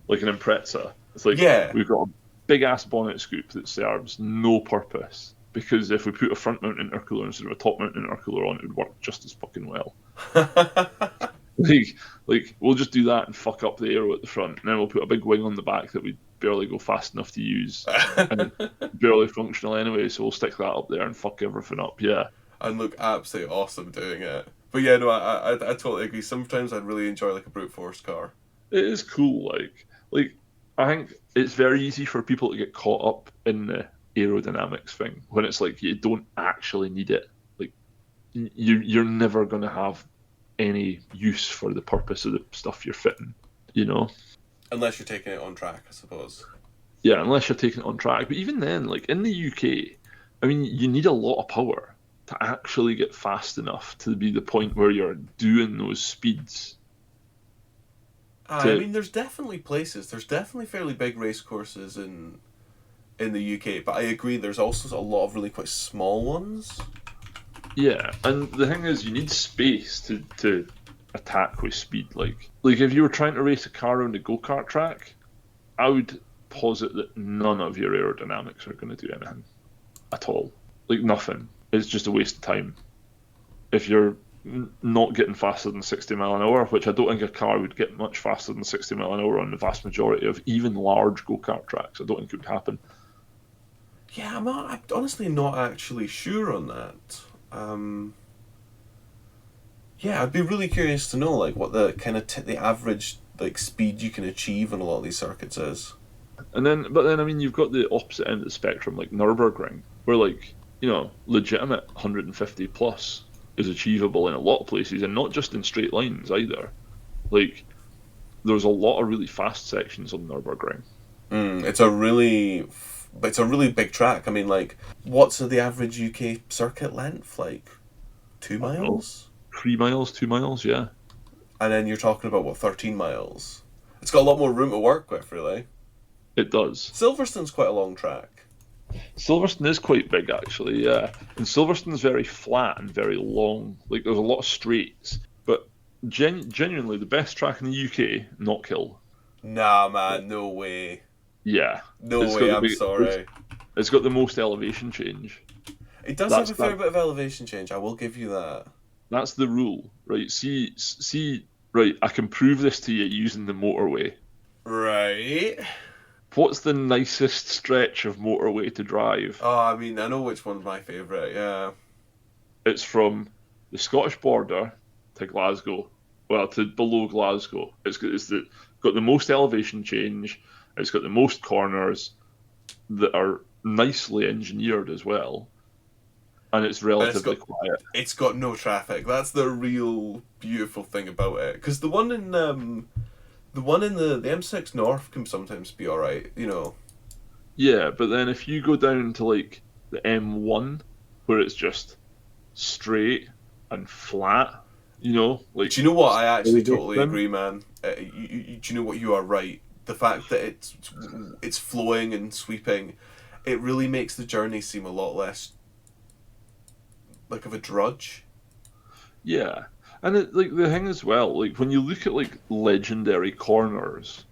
like an Impreza, it's like Yeah. we've got a big ass bonnet scoop that serves no purpose, because if we put a front mount intercooler instead of a top mount intercooler on, it would work just as fucking well. Like, we'll just do that and fuck up the aero at the front, and then we'll put a big wing on the back that we barely go fast enough to use, and it's barely functional anyway. So we'll stick that up there and fuck everything up. Yeah, And look absolutely awesome doing it. But yeah, no, I totally agree. Sometimes I'd really enjoy like a brute force car. it is cool. Like, I think it's very easy for people to get caught up in the aerodynamics thing when it's like you don't actually need it. Like, you're never gonna have any use for the purpose of the stuff you're fitting. You know. Unless you're taking it on track, I suppose. Yeah, unless you're taking it on track. But even then, like in the UK, I mean, you need a lot of power to actually get fast enough to be the point where you're doing those speeds. I To mean, there's definitely fairly big race courses in the UK, but I agree there's also a lot of really quite small ones. Yeah, and the thing is, you need space to attack with speed. Like if you were trying to race a car around a go kart track, I would posit that none of your aerodynamics are going to do anything at all. Like, nothing. It's just a waste of time. If you're not getting faster than 60 mile an hour, which I don't think a car would get much faster than 60 mile an hour on the vast majority of even large go-kart tracks. I don't think it would happen. Yeah, I'm honestly not actually sure on that. Yeah, I'd be really curious to know like what the kind of the average like speed you can achieve on a lot of these circuits is. But then, I mean, you've got the opposite end of the spectrum, like Nürburgring, where like legitimate 150 plus is achievable in a lot of places, and not just in straight lines either. Like, there's a lot of really fast sections on Nürburgring. It's a really big track. I mean, like, what's the average UK circuit length? Like, two I don't know, miles, 3 miles, 2 miles, yeah, and then you're talking about what 13 miles. It's got a lot more room to work with, really. it does. Silverstone's quite a long track. Silverstone is quite big actually, yeah. And Silverstone's very flat and very long. Like there's a lot of straights. But genuinely, the best track in the UK, Knockhill. Nah, man, no way. Yeah, No it's got way, the I'm big. sorry. It's got the most elevation change. It does have That's a fair that. bit of elevation change, I will give you that. That's the rule, right? See, right. I can prove this to you using the motorway. Right. What's the nicest stretch of motorway to drive? Oh, I mean, I know which one's my favourite, yeah. It's from the Scottish border to Glasgow, well, to below Glasgow. Got the most elevation change. It's got the most corners that are nicely engineered as well, and it's And it's relatively got quiet. it's got no traffic. That's the real beautiful thing about it. Because the one in the M6 North can sometimes be all right, you know. Yeah, but then if you go down to like the M1, where it's just straight and flat, like Do you know what? I actually totally Silverstone. agree, man. Do you know what? You are right. The fact that it's flowing and sweeping, it really makes the journey seem a lot less like of a drudge. Yeah, and like the thing as well, like when you look at like legendary corners,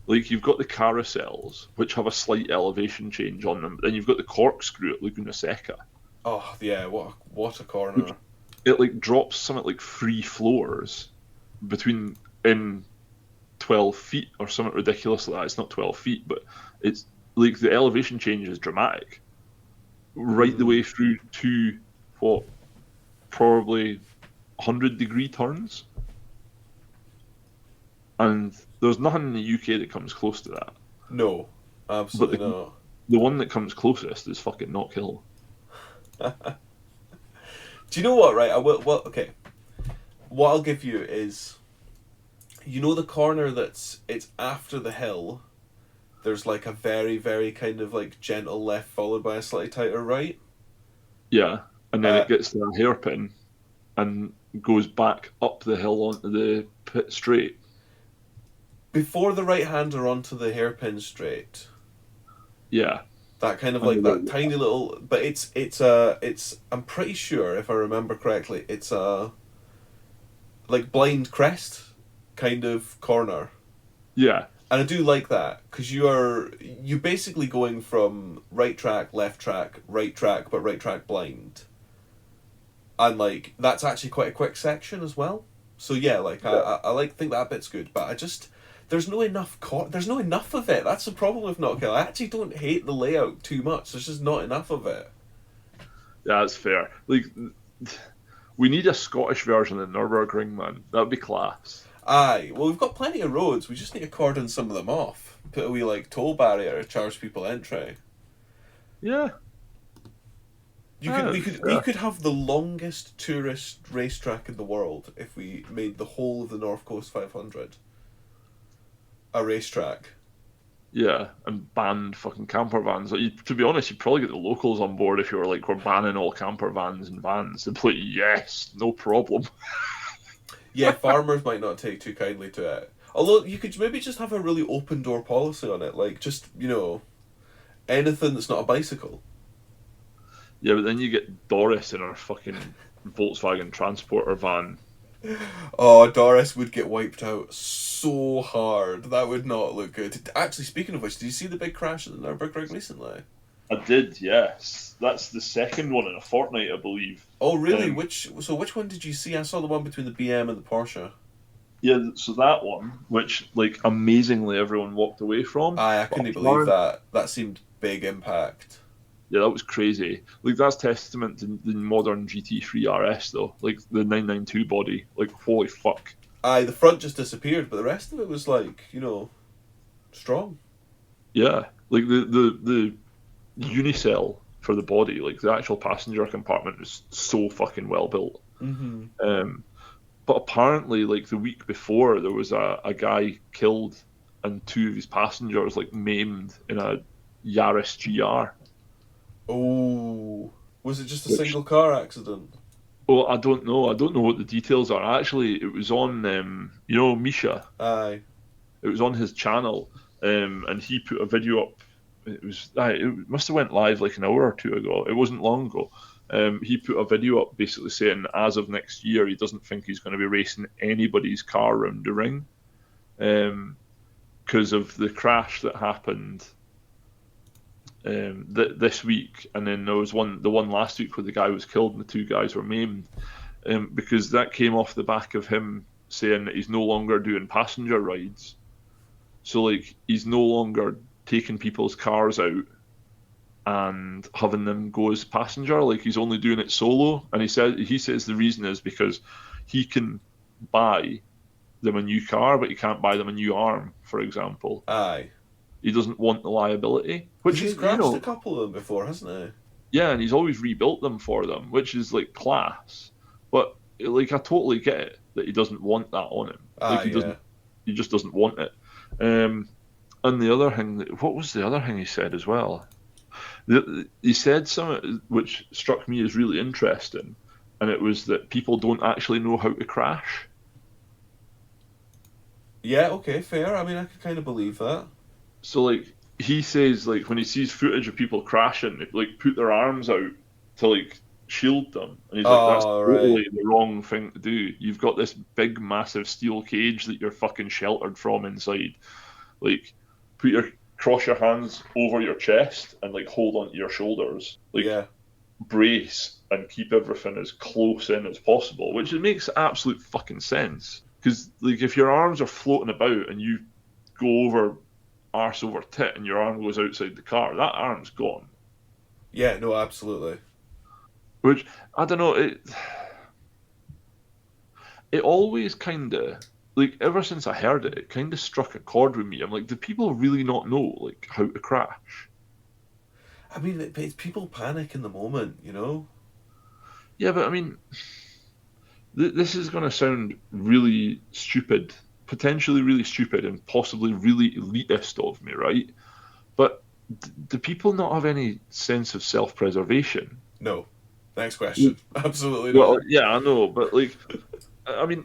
like you've got the carousels, which have a slight elevation change on them, but then you've got the corkscrew at Laguna Seca, Oh yeah, what a which corner. it like drops something like 3 floors between in 12 feet or something ridiculous like that. It's not 12 feet, but it's like the elevation change is dramatic, right the Mm. way through to what probably 100-degree turns, and there's nothing in the UK that comes close to that. No, But absolutely not. the one that comes closest is fucking Knockhill. Do you know what? Right, I will. Well, okay. What I'll give you is, you know, the corner it's after the hill. There's like a very very kind of like gentle left followed by a slightly tighter right. Yeah, and then Uh, it gets to a hairpin and goes back up the hill onto the pit straight. Before the right hander onto the hairpin straight. Yeah, That kind of I know like that that. tiny little, but it's I'm pretty sure if I remember correctly, it's a like blind crest kind of corner. Yeah, And I do like that because you basically going from right track, right track, but right track blind, and like that's actually quite a quick section as well. So yeah, like yeah, I like think that bit's good, but I just there's no enough of it. That's the problem with Knockhill. I actually don't hate the layout too much. There's just not enough of it. yeah. That's fair. Like, we need a Scottish version of Nurburgring, man. That would be class. Aye, well we've got plenty of roads. We just need to cordon some of them off. Put a wee like toll barrier, charge people entry. Yeah, We fair. could have the longest tourist racetrack in the world if we made the whole of the North Coast 500 a racetrack. Yeah, and banned fucking camper vans. Like, to be honest, you'd probably get the locals on board if you were like, we're banning all camper vans and vans. They'd be like, yes, no problem. Yeah, farmers might not take too kindly to it. Although you could maybe just have a really open door policy on it, like just anything that's not a bicycle. Yeah, but then you get Doris in her fucking Volkswagen Transporter van. Oh, Doris would get wiped out so hard. That would not look good. Actually, speaking of which, did you see the big crash at the Nürburgring recently? I did, yes. That's the second one in a fortnight, I believe. Oh, really? Um, Which one did you see? I saw the one between the BM and the Porsche. yeah, so that one, which like amazingly everyone walked away from, I but couldn't believe apparently, that. That seemed big impact. yeah, that was crazy. Like that's testament to the modern GT3 RS though. Like the 992 body. Like holy fuck. Aye, the front just disappeared, but the rest of it was like, strong. Yeah. Like the unicell for the body, like the actual passenger compartment is so fucking well built. Mm-hmm. Um but apparently like the week before there was a guy killed and two of his passengers like maimed in a Yaris GR. Oh, was it just a Which single car accident? well, I don't know. I don't know what the details are. Actually, it was on, Misha. Aye. It was on his channel, and he put a video up. It must have went live like an hour or two ago. It wasn't long ago. He put a video up basically saying, as of next year, he doesn't think he's going to be racing anybody's car around the ring, because of the crash that happened this week, and then there was the one last week where the guy was killed and the two guys were maimed, because that came off the back of him saying that he's no longer doing passenger rides. So like he's no longer taking people's cars out and having them go as passenger. Like he's only doing it solo. And he says the reason is because he can buy them a new car, but he can't buy them a new arm, for example. Aye. He doesn't want the liability, Because which he's is crashed a couple of them before, hasn't yeah, and he's always rebuilt them for them, which is like class. But like I totally get it that he doesn't want that on him. he? Like Aye, yeah. he just doesn't want it. And the other thing, what was the other thing he said as well? He said something which struck me as really interesting, and it was that people don't actually know how to crash. Yeah, okay, fair. I mean, I could kind of believe that. So like he says, like when he sees footage of people crashing, they, like put their arms out to like shield them, and he's like, that's Oh, right. totally the wrong thing to do. You've got this big, massive steel cage that you're fucking sheltered from inside. Like, cross your hands over your chest and like hold onto your shoulders. Like Yeah. brace and keep everything as close in as possible, which it makes absolute fucking sense. Because like if your arms are floating about and you go over arse over tit and your arm goes outside the car, that arm's gone. Yeah, no, absolutely. Which I don't know. It always kind of like ever since I heard it, it kind of struck a chord with me. I'm like, do people really not know like how to crash? I mean, people panic in the moment. Yeah, but I mean, this is going to sound really stupid, potentially really stupid, and possibly really elitist of me, right? But do people not have any sense of self-preservation? No. Next question. Absolutely Well, not. yeah, I know, but like, I mean,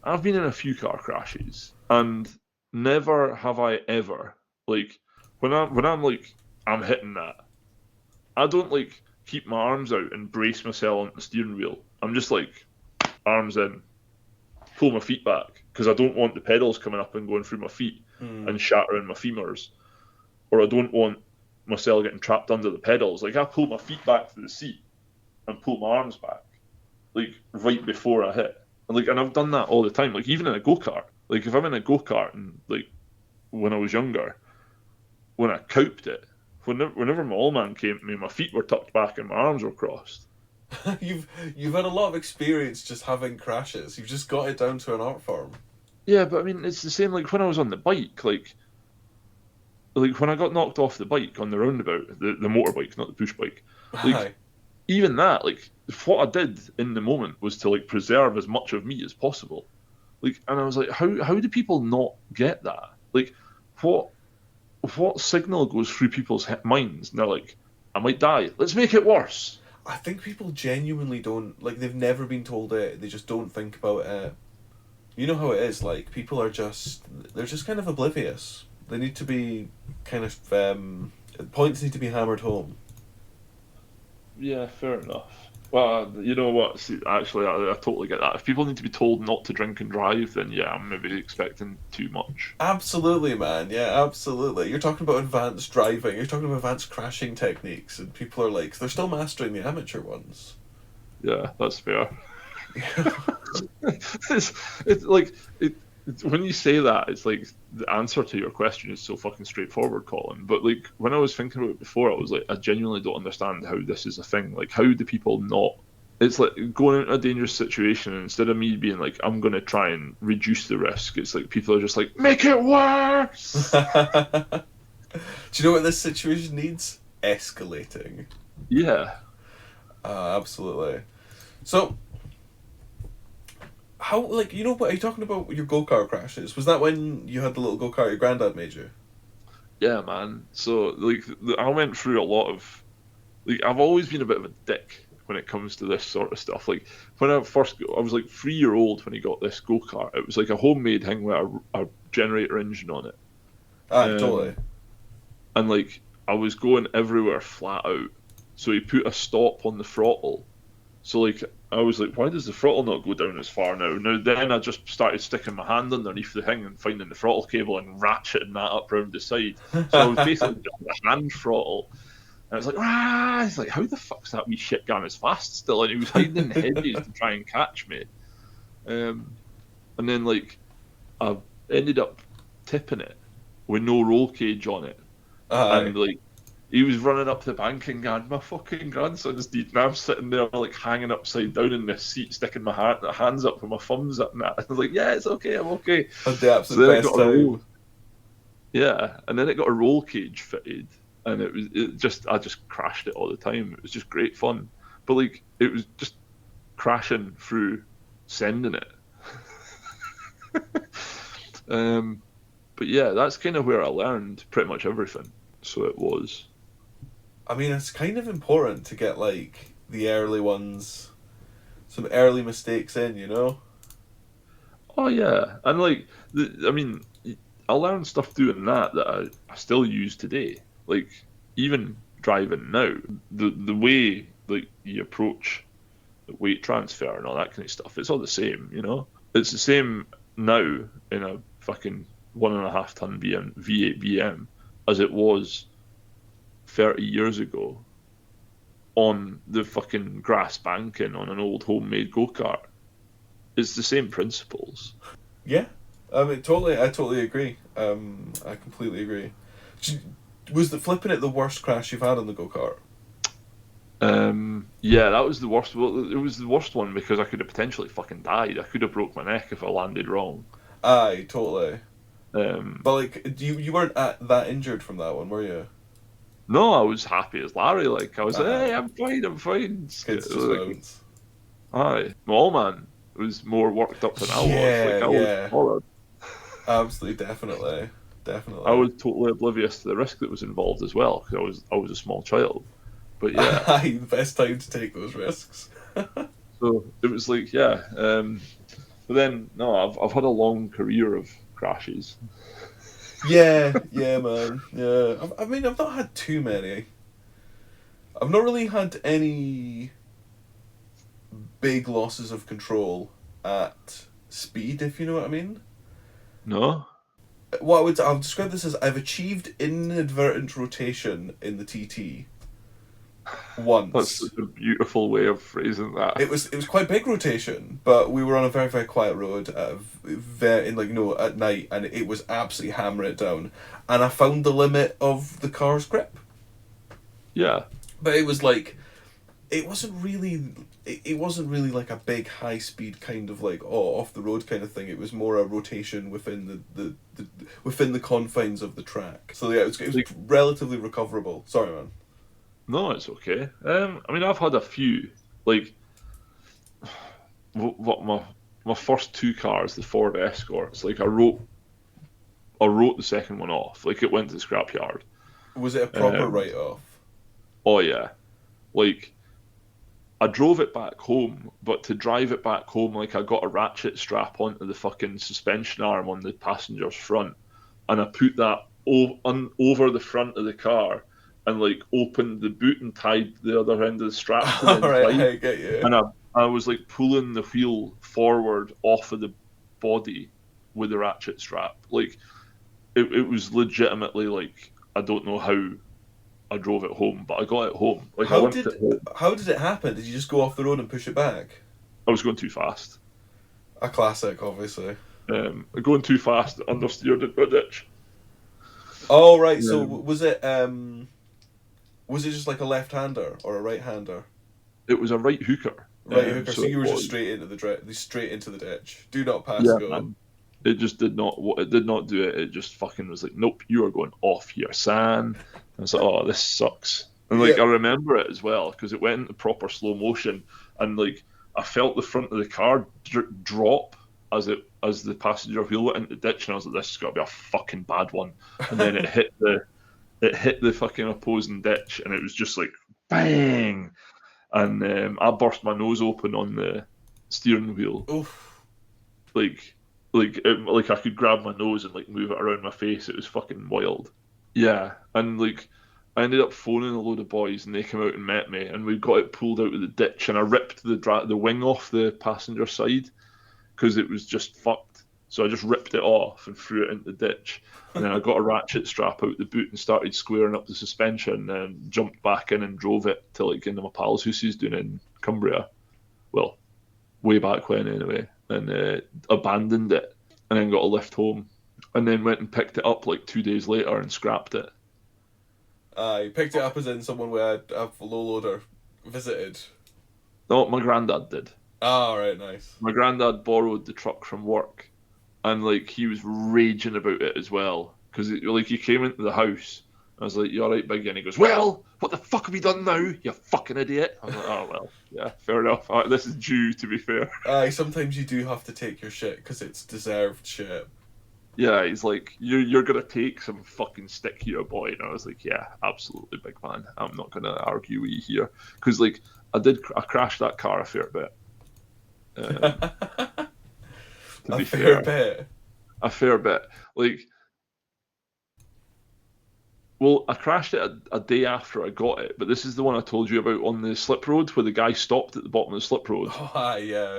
I've been in a few car crashes, and never have I ever like when I'm like I'm hitting that. I don't like keep my arms out and brace myself on the steering wheel. I'm just like arms in, pull my feet back because I don't want the pedals coming up and going through my feet Hmm. and shattering my femurs, or I don't want myself getting trapped under the pedals. Like I pull my feet back to the seat and pull my arms back, like right before I hit. And I've done that all the time. Like even in a go kart. Like if I'm in a go kart and like when I was younger, when I coped it, whenever my old man came to me, my feet were tucked back and my arms were crossed. You've had a lot of experience just having crashes. You've just got it down to an art form. Yeah, but I mean it's the same like when I was on the bike, like when I got knocked off the bike on the roundabout, the motorbike, not the push bike. Like Aye. even that, like what I did in the moment was to like preserve as much of me as possible. Like, and I was like, how do people not get that? Like, what what signal goes through people's minds? And they're like, I might die. Let's make it worse. I think people genuinely don't like. They've never been told it. They just don't think about it. You know how it is. Like people are they're just kind of oblivious. They need to be kind of points need to be hammered home. Yeah, fair enough. Well, you know what? See, actually, I totally get that. If people need to be told not to drink and drive, then yeah, I'm maybe expecting too much. Absolutely, man. Yeah, absolutely. You're talking about advanced driving. You're talking about advanced crashing techniques, and people are like, they're still mastering the amateur ones. Yeah, that's fair. it's, it's like when you say that, it's like the answer to your question is so fucking straightforward, Colin. But like when I was thinking about it before, I was like, I genuinely don't understand how this is a thing. Like, how do people not? It's like going into a dangerous situation, and instead of me being like, I'm gonna try and reduce the risk, it's like people are just like, make it worse. Do you know what this situation needs? Escalating. Yeah, Absolutely. So, how, like, you know what, are you talking about your go-kart crashes? Was that when you had the little go-kart your granddad made you? yeah, man. So like, I went through a lot of like I've always been a bit of a dick when it comes to this sort of stuff. Like when I was like 3 year old when he got this go kart. It was like a homemade thing with a generator engine on it, Aye, totally. um, and like I was going everywhere flat out. So he put a stop on the throttle. So like I was like, why does the throttle not go down as far now? Now then I just started sticking my hand underneath the thing and finding the throttle cable and ratcheting that up round the side. So I was basically just a hand throttle. And I was like, ah, he's like, how the fuck's that wee shit going as fast still? And he was hiding in the hedges to try and catch me. And then like I ended up tipping it with no roll cage on it. Aye. And like he was running up the bank and going, my fucking grandson's dead. And I'm sitting there like hanging upside down in this seat, sticking my hands up with my thumbs up and that. I was like, yeah, it's okay, I'm okay. Had the So absolute then it best got a time. roll. Yeah, and then it got a roll cage fitted, and it just I just crashed it all the time. It was just great fun, but like it was just crashing through sending it. um, but yeah, that's kind of where I learned pretty much everything. So it was. I mean, it's kind of important to get, like, the early ones, some early mistakes in, you know? Oh yeah, and like I mean, I learned stuff doing that I still use today. Like even driving now, the way like you approach weight transfer and all that kind of stuff. It's all the same, you know. It's the same now in a fucking 1.5 ton V8 BM as it was 30 years ago on the fucking grass banking on an old homemade go kart. It's the same principles. Yeah. I mean, totally, I totally agree. I completely agree. Was the flipping it the worst crash you've had on the go-kart? Yeah, that was the worst. Well, it was the worst one because I could have potentially fucking died. I could have broke my neck if I landed wrong. Aye, totally. Um, But, like, you weren't that injured from that one, were you? no, I was happy as Larry. Like I was like, Aye. hey, I'm fine, I'm fine. Kids just Like, bounce. aye, my old man was more worked up than I was. Yeah, Like I was yeah. bothered. Absolutely, definitely. I Definitely. was totally oblivious to the risk that was involved as well because I was a small child. But yeah, Aye, the best time to take those risks. so it was like yeah. But then no, I've had a long career of crashes. Yeah, yeah, man. Yeah. I mean, I've not had too many. I've not really had any big losses of control at speed, if you know what I mean. No, I'll describe this as I've achieved inadvertent rotation in the TT that's such once. a beautiful way of phrasing that. It was quite big rotation, but we were on a very very quiet road in, like, at night, and it was absolutely hammering it down, and I found the limit of the car's grip, Yeah, but it was like it wasn't really like a big high speed kind of like, off the road kind of thing. It was more a rotation within the within the confines of the track. So yeah, it was like relatively recoverable. Sorry, man. no, it's okay. I mean, I've had a few. Like what my first two cars, the Ford Escorts. Like I wrote the second one off. Like it went to the scrapyard. Was it a proper Um, write off? oh yeah, like I drove it back home, but to drive it back home, like I got a ratchet strap onto the fucking suspension arm on the passenger's front, and I put that over the front of the car, and like opened the boot and tied the other end of the strap to the All right, inside. I get you. And I was like pulling the wheel forward off of the body with the ratchet strap. Like it was legitimately like I don't know how I drove it home, but I got it home. Like I How limped it did home. how did it happen? Did you just go off the road and push it back? I was going too fast. A classic, obviously. Going too fast, understeered into a ditch. Oh right, so Um, was it just like a left-hander or a right-hander? it was a right hooker. Right hooker. So So it you were just was. straight into the ditch. Do not pass Yeah, go. man. It just did not. It did not do it. It just fucking was like, nope, you are going off here, son. And I was like, oh, this sucks. And like Yeah. I remember it as well because it went into proper slow motion, and like I felt the front of the car drop as the passenger wheel went into the ditch, and I was like, this is got to be a fucking bad one. And then it hit the fucking opposing ditch, and it was just like bang, and I burst my nose open on the steering wheel, Oof. like like I could grab my nose and like move it around my face. It was fucking wild. Yeah, and like I ended up phoning a load of boys, and they came out and met me, and we got it pulled out of the ditch, and I ripped the wing off the passenger side because it was just fucked. So I just ripped it off and threw it into the ditch, and then I got a ratchet strap out the boot and started squaring up the suspension, and jumped back in and drove it to like into my pal's house he's doing in Cumbria. Well, way back when anyway, and abandoned it, and then got a lift home, and then went and picked it up like 2 days later and scrapped it. I picked it up as in someone where a low loader visited. No, my granddad did. Ah, right, nice. My granddad borrowed the truck from work, and like he was raging about it as well because like he came into the house. I was like, "You all right, Biggie?" And he goes, "Well, what the fuck have you done now, you fucking idiot?" I was like, "Oh well, yeah, fair enough. This is due, to be fair." Aye, sometimes you do have to take your shit because it's deserved shit. Yeah, he's like, "You're gonna take some fucking stick here, boy." And I was like, "Yeah, absolutely, big man. I'm not gonna argue with you here because like I crashed that car a fair bit. Um, to A be fair fair, bit. a fair bit. Like, well, I crashed it a day after I got it, but this is the one I told you about on the slip road where the guy stopped at the bottom of the slip road. Oh, aye, yeah.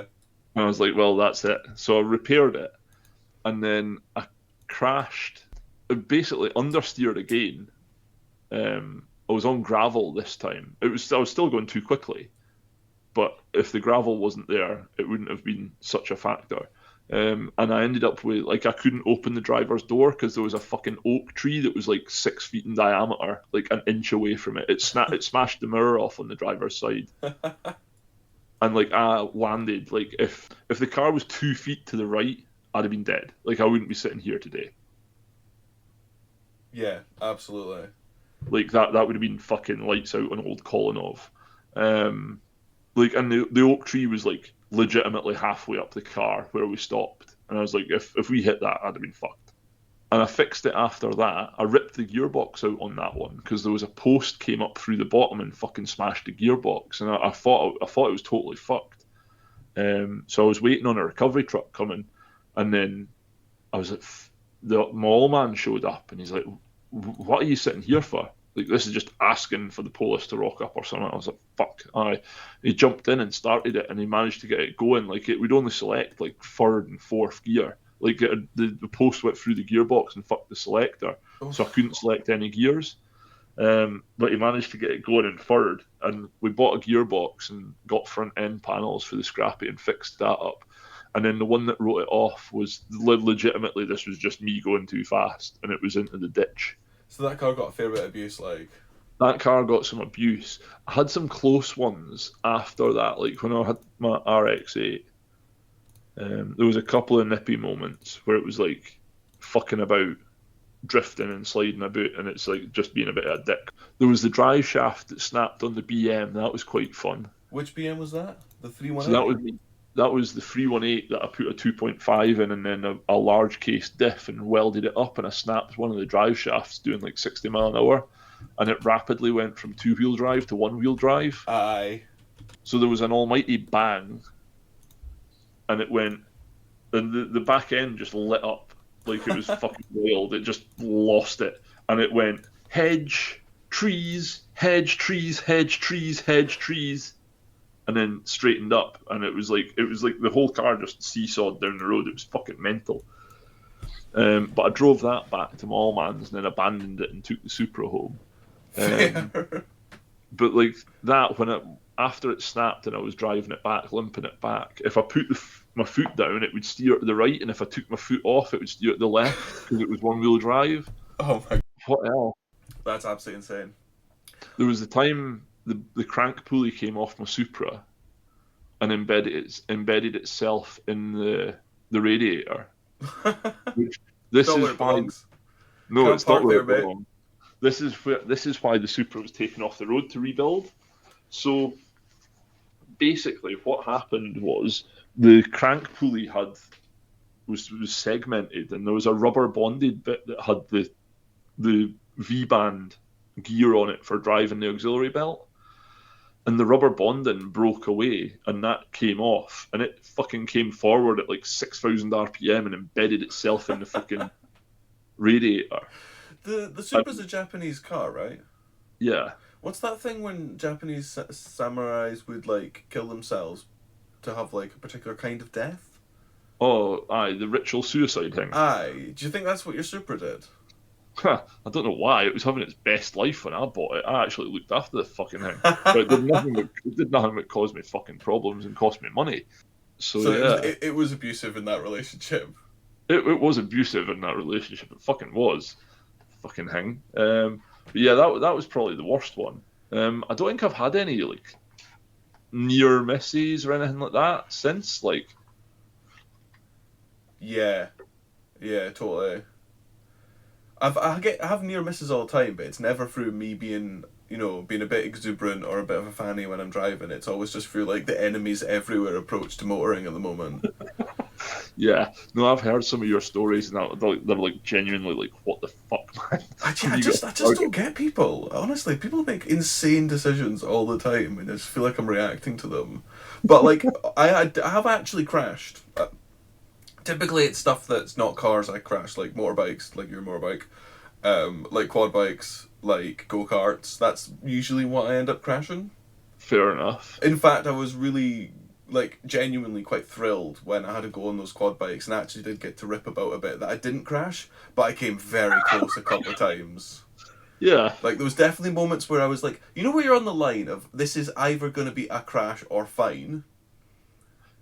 And I was like, well, that's it. So I repaired it, and then I crashed, basically understeered again. I was on gravel this time. I was still going too quickly, but if the gravel wasn't there, it wouldn't have been such a factor. And I ended up with like I couldn't open the driver's door because there was a fucking oak tree that was like 6 feet in diameter, like an inch away from it. It smashed the mirror off on the driver's side, and like I landed. Like if the car was 2 feet to the right, I'd have been dead. Like I wouldn't be sitting here today. Yeah, absolutely. Like that would have been fucking lights out on old Kolinov. Um, like and the oak tree was like legitimately halfway up the car where we stopped, and I was like, if we hit that, I'd have been fucked. And I fixed it after that. I ripped the gearbox out on that one because there was a post came up through the bottom and fucking smashed the gearbox, and I thought it was totally fucked. So I was waiting on a recovery truck coming, and then I was like, the mall man showed up, and he's like, "What are you sitting here for? Like this is just asking for the police to rock up or something." I was like, "Fuck!" He jumped in and started it, and he managed to get it going. Like it would only select like third and fourth gear. Like the post went through the gearbox and fucked the selector, so I Oof. couldn't select any gears. But he managed to get it going in third, and we bought a gearbox and got front end panels for the Scrappy and fixed that up. And then the one that wrote it off was legitimately this was just me going too fast, and it was into the ditch. So that car got a fair bit of abuse, like. That car got some abuse. I had some close ones after that, like when I had my RX-8. There was a couple of nippy moments where it was like fucking about, drifting and sliding about, and it's like just being a bit of a dick. There was the drive shaft that snapped on the BM. That was quite fun. Which BM was that? The So 318? that was the 318 that I put a 2.5 in, and then a large case diff and welded it up, and I snapped one of the drive shafts doing like 60 mile an hour, and it rapidly went from two-wheel drive to one-wheel drive. Aye. So there was an almighty bang, and it went, and the back end just lit up like it was fucking wild. It just lost it, and it went hedge, trees, hedge, trees, hedge, trees, hedge, trees, and then straightened up, and it was like the whole car just seesawed down the road. It was fucking mental. But I drove that back to my Allman's and then abandoned it and took the Supra home. Um, Fair. but like that, after it snapped and I was driving it back, limping it back, if I put my foot down, it would steer to the right, and if I took my foot off, it would steer to the left because it was one-wheel drive. Oh my, What else? that's absolutely insane. There was the time the crank pulley came off my Supra and embedded itself in the radiator. Which, this Not is where it why belongs. no, Can't it's not park where there, it mate. belongs. This is why the Supra was taken off the road to rebuild. So basically, what happened was the crank pulley was segmented, and there was a rubber bonded bit that had the V band gear on it for driving the auxiliary belt, and the rubber bonding broke away, and that came off, and it fucking came forward at like 6,000 RPM and embedded itself in the fucking radiator. The Supra's a Japanese car, right? Yeah. What's that thing when Japanese samurais would like kill themselves to have like a particular kind of death? Oh, aye, the ritual suicide thing. Aye. Do you think that's what your Supra did? I don't know why. It was having its best life when I bought it. I actually looked after the fucking thing. But it did nothing but cause me fucking problems and cost me money. So So yeah, it was abusive in that relationship. it was abusive in that relationship. It fucking was. Fucking thing. But yeah, that was probably the worst one. I don't think I've had any like near misses or anything like that since. Like, Yeah. Yeah, totally. I have near misses all the time, but it's never through me being being a bit exuberant or a bit of a fanny when I'm driving. It's always just through like the enemies everywhere approach to motoring at the moment. yeah, no, I've heard some of your stories, and they're like genuinely like, what the fuck, man? I You just got I just don't get people. Honestly, people make insane decisions all the time, and I just feel like I'm reacting to them. But like I have actually crashed. Typically, it's stuff that's not cars. I crash like motorbikes, like your motorbike, like quad bikes, like go karts. That's usually what I end up crashing. fair enough. In fact, I was really like genuinely quite thrilled when I had to go on those quad bikes and actually did get to rip about a bit that I didn't crash, but I came very close a couple of times. Yeah, Like there was definitely moments where I was like, where you're on the line of this is either going to be a crash or fine.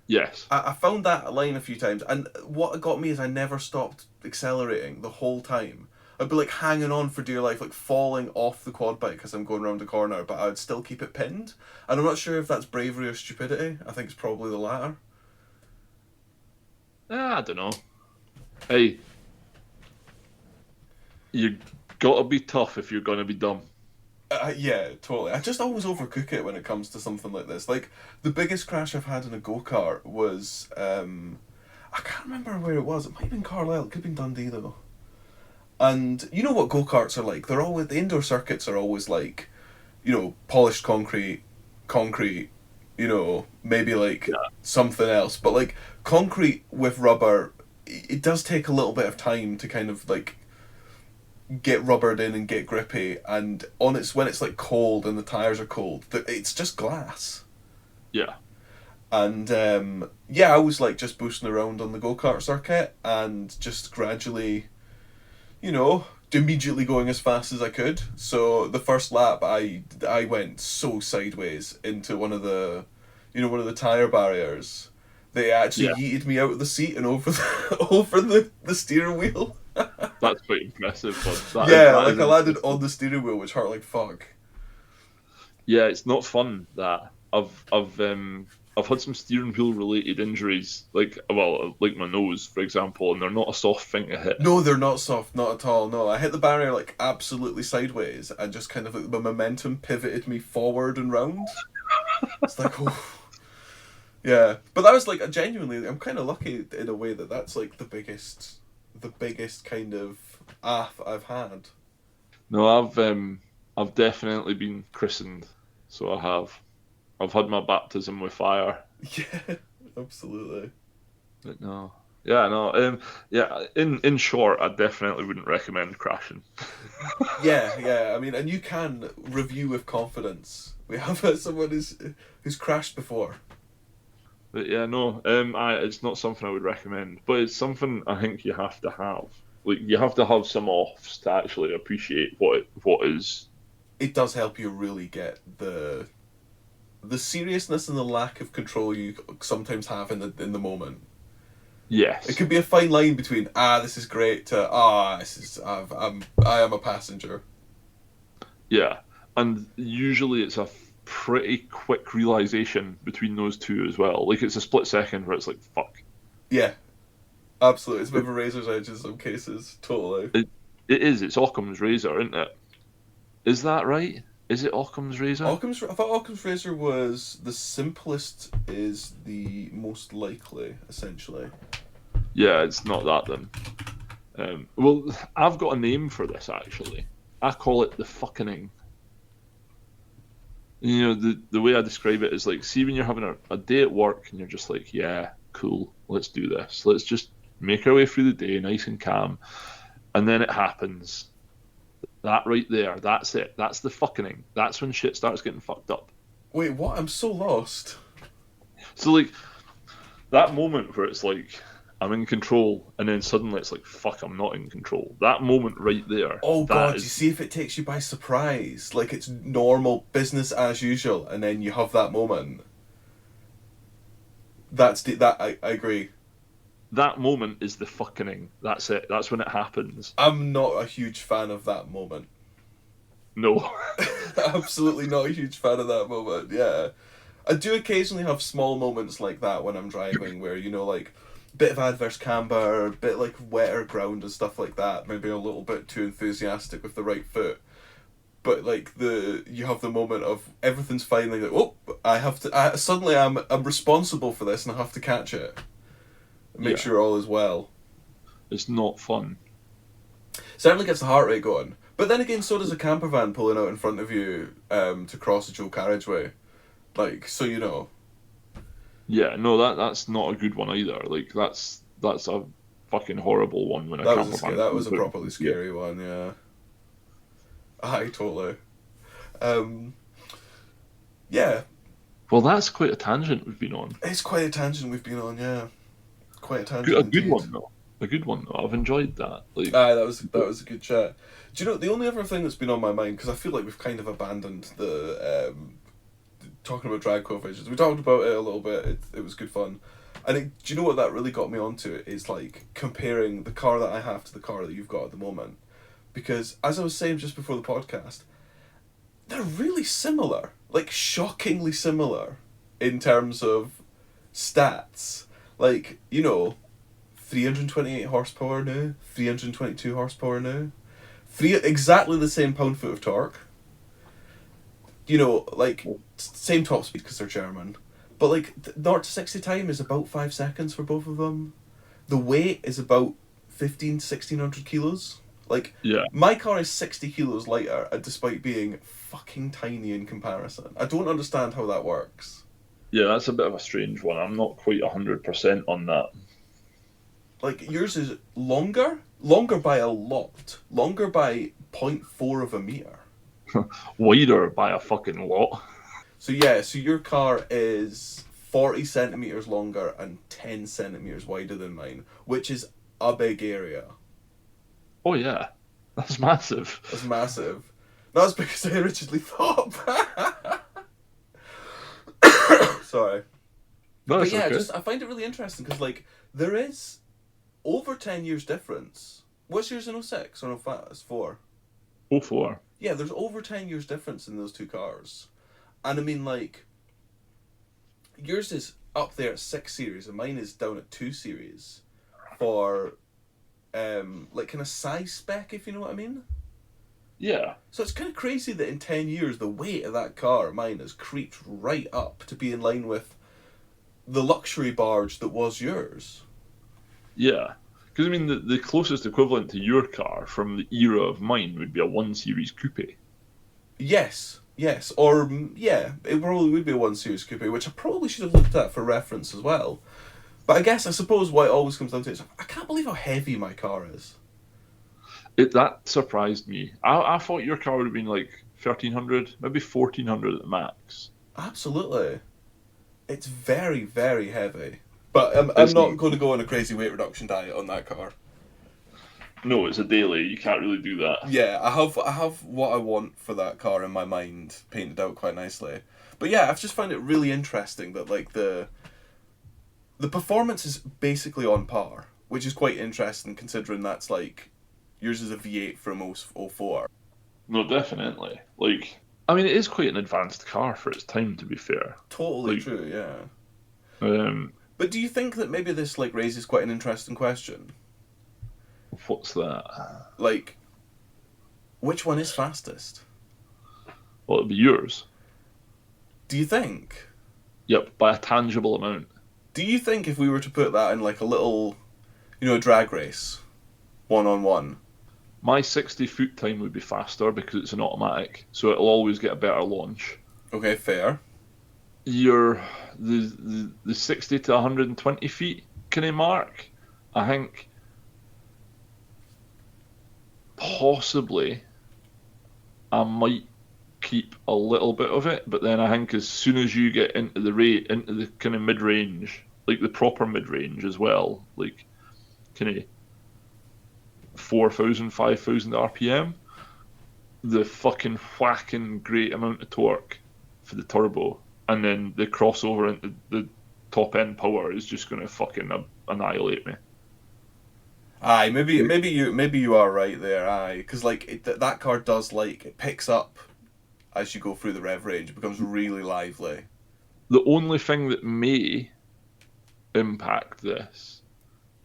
yes, I found that line a few times, and what got me is I never stopped accelerating the whole time. I'd be like hanging on for dear life, like falling off the quad bike as I'm going around the corner, but I would still keep it pinned. And I'm not sure if that's bravery or stupidity. I think it's probably the latter. I don't know. Hey, you gotta be tough if you're gonna be dumb. Yeah, totally. I just always overcook it when it comes to something like this. Like, the biggest crash I've had in a go-kart was, I can't remember where it was. It might have been Carlisle. It could have been Dundee, though. And you know what go-karts are like? The indoor circuits are always like, polished concrete, maybe like Yeah, something else. But like, concrete with rubber, it does take a little bit of time to kind of like get rubbered in and get grippy, and when it's like cold and the tires are cold, it's just glass. yeah, And yeah, I was like just boosting around on the go kart circuit and just gradually, immediately going as fast as I could. So the first lap, I went so sideways into one of the, one of the tire barriers. They actually yeah. yeeted me out of the seat and over the steering wheel. That's quite impressive, but that is Yeah, that like is I landed impressive. on the steering wheel, which hurt like fuck. Yeah, it's not fun. That I've had some steering wheel related injuries, like my nose, for example, and they're not a soft thing to hit. No, they're not soft, not at all. No, I hit the barrier like absolutely sideways, and just kind of like the momentum pivoted me forward and round. It's like, oh, yeah. But that was like I'm kind of lucky in a way that that's like the biggest kind of I've had. No, I've definitely been christened, so I have. I've had my baptism with fire, Yeah, absolutely. but no. Yeah, no. Yeah. In short, I definitely wouldn't recommend crashing. Yeah, yeah. I mean, and you can review with confidence. We have someone who's crashed before. But yeah, no. It's not something I would recommend, but it's something I think you have to have. Like you have to have some offs to actually appreciate what is. It does help you really get the seriousness and the lack of control you sometimes have in the moment. It Yes. could be a fine line between this is great to this is I am a passenger. Yeah, and usually it's a pretty quick realization between those two as well. Like it's a split second where it's like, fuck. Yeah, absolutely. It's a bit of a razor's edge in some cases. Totally. It, it is. It's Occam's razor, isn't it? Is that right? Is it Occam's razor? I thought Occam's razor was the simplest is the most likely, essentially. Yeah, it's not that then. Well, I've got a name for this actually. I call it the fucking. You know, the way I describe it is like, see when you're having a day at work and you're just like, yeah, cool, let's do this. Let's just make our way through the day nice and calm. And then it happens. That right there, that's it. That's the fucking. That's when shit starts getting fucked up. Wait, what? I'm so lost. So like that moment where it's like I'm in control, and then suddenly it's like fuck, I'm not in control. That moment right there, Oh that God, you is see if it takes you by surprise, like it's normal business as usual, and then you have that moment. I agree. that moment is the fucking. That's it. That's when it happens. I'm not a huge fan of that moment. No. Absolutely not a huge fan of that moment. Yeah, I do occasionally have small moments like that when I'm driving, where like bit of adverse camber, a bit like wetter ground and stuff like that. Maybe a little bit too enthusiastic with the right foot. But like you have the moment of everything's fine. Like, oh, I have to. Suddenly, I'm responsible for this, and I have to catch it. Make Yeah, sure all is well. it's not fun. Certainly gets the heart rate going. But then again, so does a camper van pulling out in front of you to cross a dual carriageway. Like, so you know. Yeah, no, that's not a good one either. Like that's a fucking horrible one when a camper van That was pulls a out in properly front of you. scary one. Yeah. Aye, totally. Um, yeah, Well, that's quite a tangent we've been on. it's quite a tangent we've been on. Yeah, quite a A tangent good indeed. one though. A good one though. I've enjoyed that. Like, Aye, that was a good chat. Do you know the only other thing that's been on my mind, because I feel like we've kind of abandoned the talking about drag coefficients. We talked about it a little bit. It was good fun. And do you know what that really got me onto? Is like comparing the car that I have to the car that you've got at the moment. Because as I was saying just before the podcast, they're really similar. Like shockingly similar in terms of stats. Like, 328 horsepower now, 322 horsepower now. Three exactly the same pound foot of torque. Like same top speed because they're German. But like 0 to 60 time is about 5 seconds for both of them. The weight is about 1600 kilos. Like yeah, my car is 60 kilos lighter, despite being fucking tiny in comparison. I don't understand how that works. yeah, that's a bit of a strange one. I'm not quite 100% on that. Like yours is longer by a lot, longer by zero point 0.4 of a meter. Wider by a fucking lot. So yeah, so your car is 40 centimeters longer and 10 centimeters wider than mine, which is a big area. Oh yeah, that's massive. That's massive. That's because I originally thought. Sorry, No, but it's yeah, okay. just I find it really interesting because like there is over 10 years difference. What's yours in 06 or 05? It's 4. Go for. Yeah, there's over 10 years difference in those two cars, and I mean like yours is up there at 6 series and mine is down at 2 series for like kind of size spec, if you know what I mean. Yeah, So it's kind of crazy that in 10 years the weight of that car, mine, has creeped right up to be in line with the luxury barge that was yours. yeah. Because I mean, the closest equivalent to your car from the era of mine would be a 1 Series coupe. Yes, yes, or yeah, it probably would be a 1 series coupe, which I probably should have looked at for reference as well. But I suppose what it always comes down to is I can't believe how heavy my car is. That surprised me. I thought your car would have been like 1,300, maybe 1,400 at the max. Absolutely. It's very, very heavy. But I'm It's not going to go on a crazy weight reduction diet on that car. No, it's a daily. You can't really do that. Yeah, I have what I want for that car in my mind painted out quite nicely. But yeah, I've just found it really interesting that like the performance is basically on par, which is quite interesting considering that's like yours is a V8 from 04. No, definitely. Like, I mean, it is quite an advanced car for its time, to be fair. Totally Like, true, yeah. um, But do you think that maybe this like raises quite an interesting question? what's that? Like, which one is fastest? Well, it'd be yours. Do you think? Yep, by a tangible amount. Do you think if we were to put that in like a little, a drag race, 1-on-1? My 60-foot time would be faster because it's an automatic, so it'll always get a better launch. Okay, fair. The 60 to 120 feet kind of mark, I think possibly I might keep a little bit of it, but then I think as soon as you get into the kind of mid range, like the proper mid range as well, like kind of 4,000, 5,000 RPM, the fucking whacking great amount of torque for the turbo, and then the crossover into the top end power is just going to fucking annihilate me. Aye, maybe you are right there. Aye, because like that car does like it picks up as you go through the rev range. It becomes really lively. The only thing that may impact this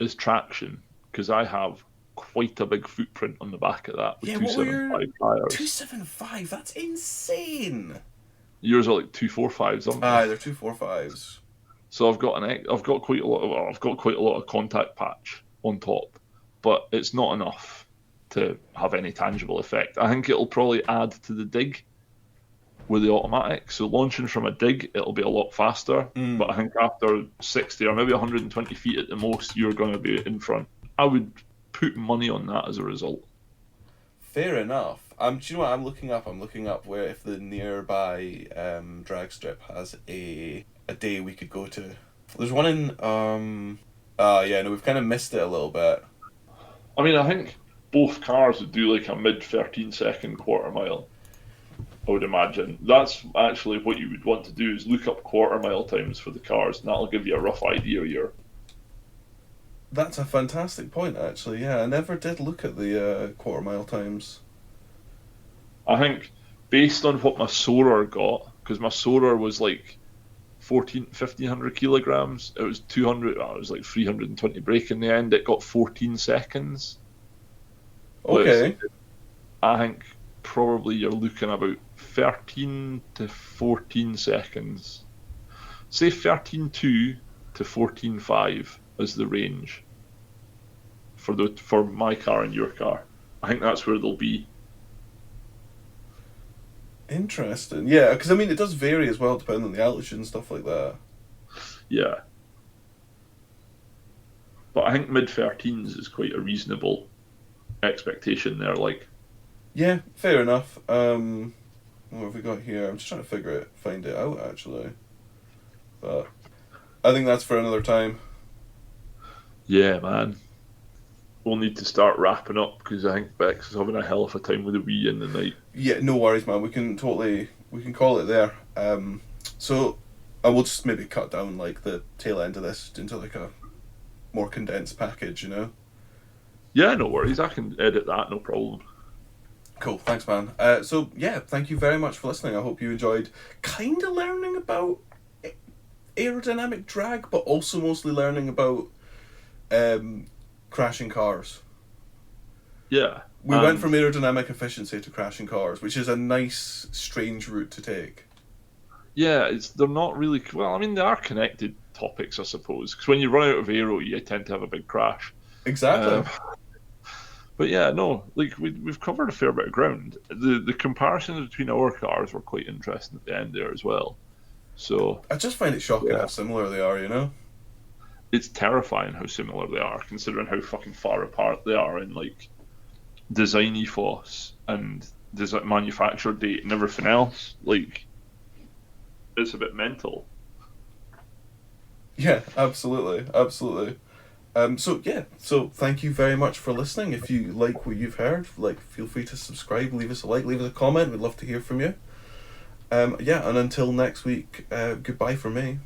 is traction, because I have quite a big footprint on the back of that with Yeah, what were your 275 tires. 275? That's insane. Yours are like 245s, aren't they? Aye, they're 245s. So I've got quite a lot of contact patch on top, but it's not enough to have any tangible effect. I think it'll probably add to the dig with the automatic. So launching from a dig, it'll be a lot faster. But I think after 60 or maybe 120 feet at the most, you're going to be in front. I would put money on that as a result. Fair enough. Do you know what I'm looking up? I'm looking up where if the nearby drag strip has a day we could go to. There's one in yeah, no, we've kind of missed it a little bit. I mean, I think both cars would do like a mid 13-second quarter mile. I would imagine that's actually what you would want to do is look up quarter mile times for the cars, and that'll give you a rough idea here. That's a fantastic point, actually. Yeah, I never did look at the quarter mile times. I think based on what my Soarer got, because my Soarer was like 1,500 kilograms, it was 200. It was like 320 brake in the end. It got 14 seconds. Okay. I think probably you're looking about 13 to 14 seconds. Say 13.2 to 14.5 is the range for my car and your car. I think that's where they'll be. Interesting. Yeah, because I mean it does vary as well depending on the altitude and stuff like that. Yeah. But I think mid-13s is quite a reasonable expectation there. Like, yeah, fair enough. What have we got here? I'm just trying to find it out actually. But I think that's for another time. yeah, man. We'll need to start wrapping up because I think Bex is having a hell of a time with the Wii in the night. Yeah, no worries, man. We can call it there. So I will just maybe cut down like the tail end of this into like a more condensed package, you know? Yeah, no worries. I can edit that, no problem. Cool, thanks, man. So yeah, thank you very much for listening. I hope you enjoyed kind of learning about aerodynamic drag, but also mostly learning about crashing cars. Yeah. We went from aerodynamic efficiency to crashing cars, which is a nice, strange route to take. Yeah, they're not really... Well, I mean, they are connected topics, I suppose. Because when you run out of aero, you tend to have a big crash. Exactly. But yeah, no, like we've covered a fair bit of ground. The comparisons between our cars were quite interesting at the end there as well. So I just find it shocking how similar they are, you know? it's terrifying how similar they are, considering how fucking far apart they are in like design ethos and design manufacture date and everything else. Like, it's a bit mental. Yeah, absolutely, absolutely. So thank you very much for listening. If you like what you've heard, like, feel free to subscribe, leave us a like, leave us a comment. We'd love to hear from you. Yeah, and until next week, goodbye from me.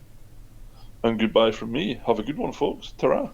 And goodbye from me. Have a good one, folks. Ta-ra.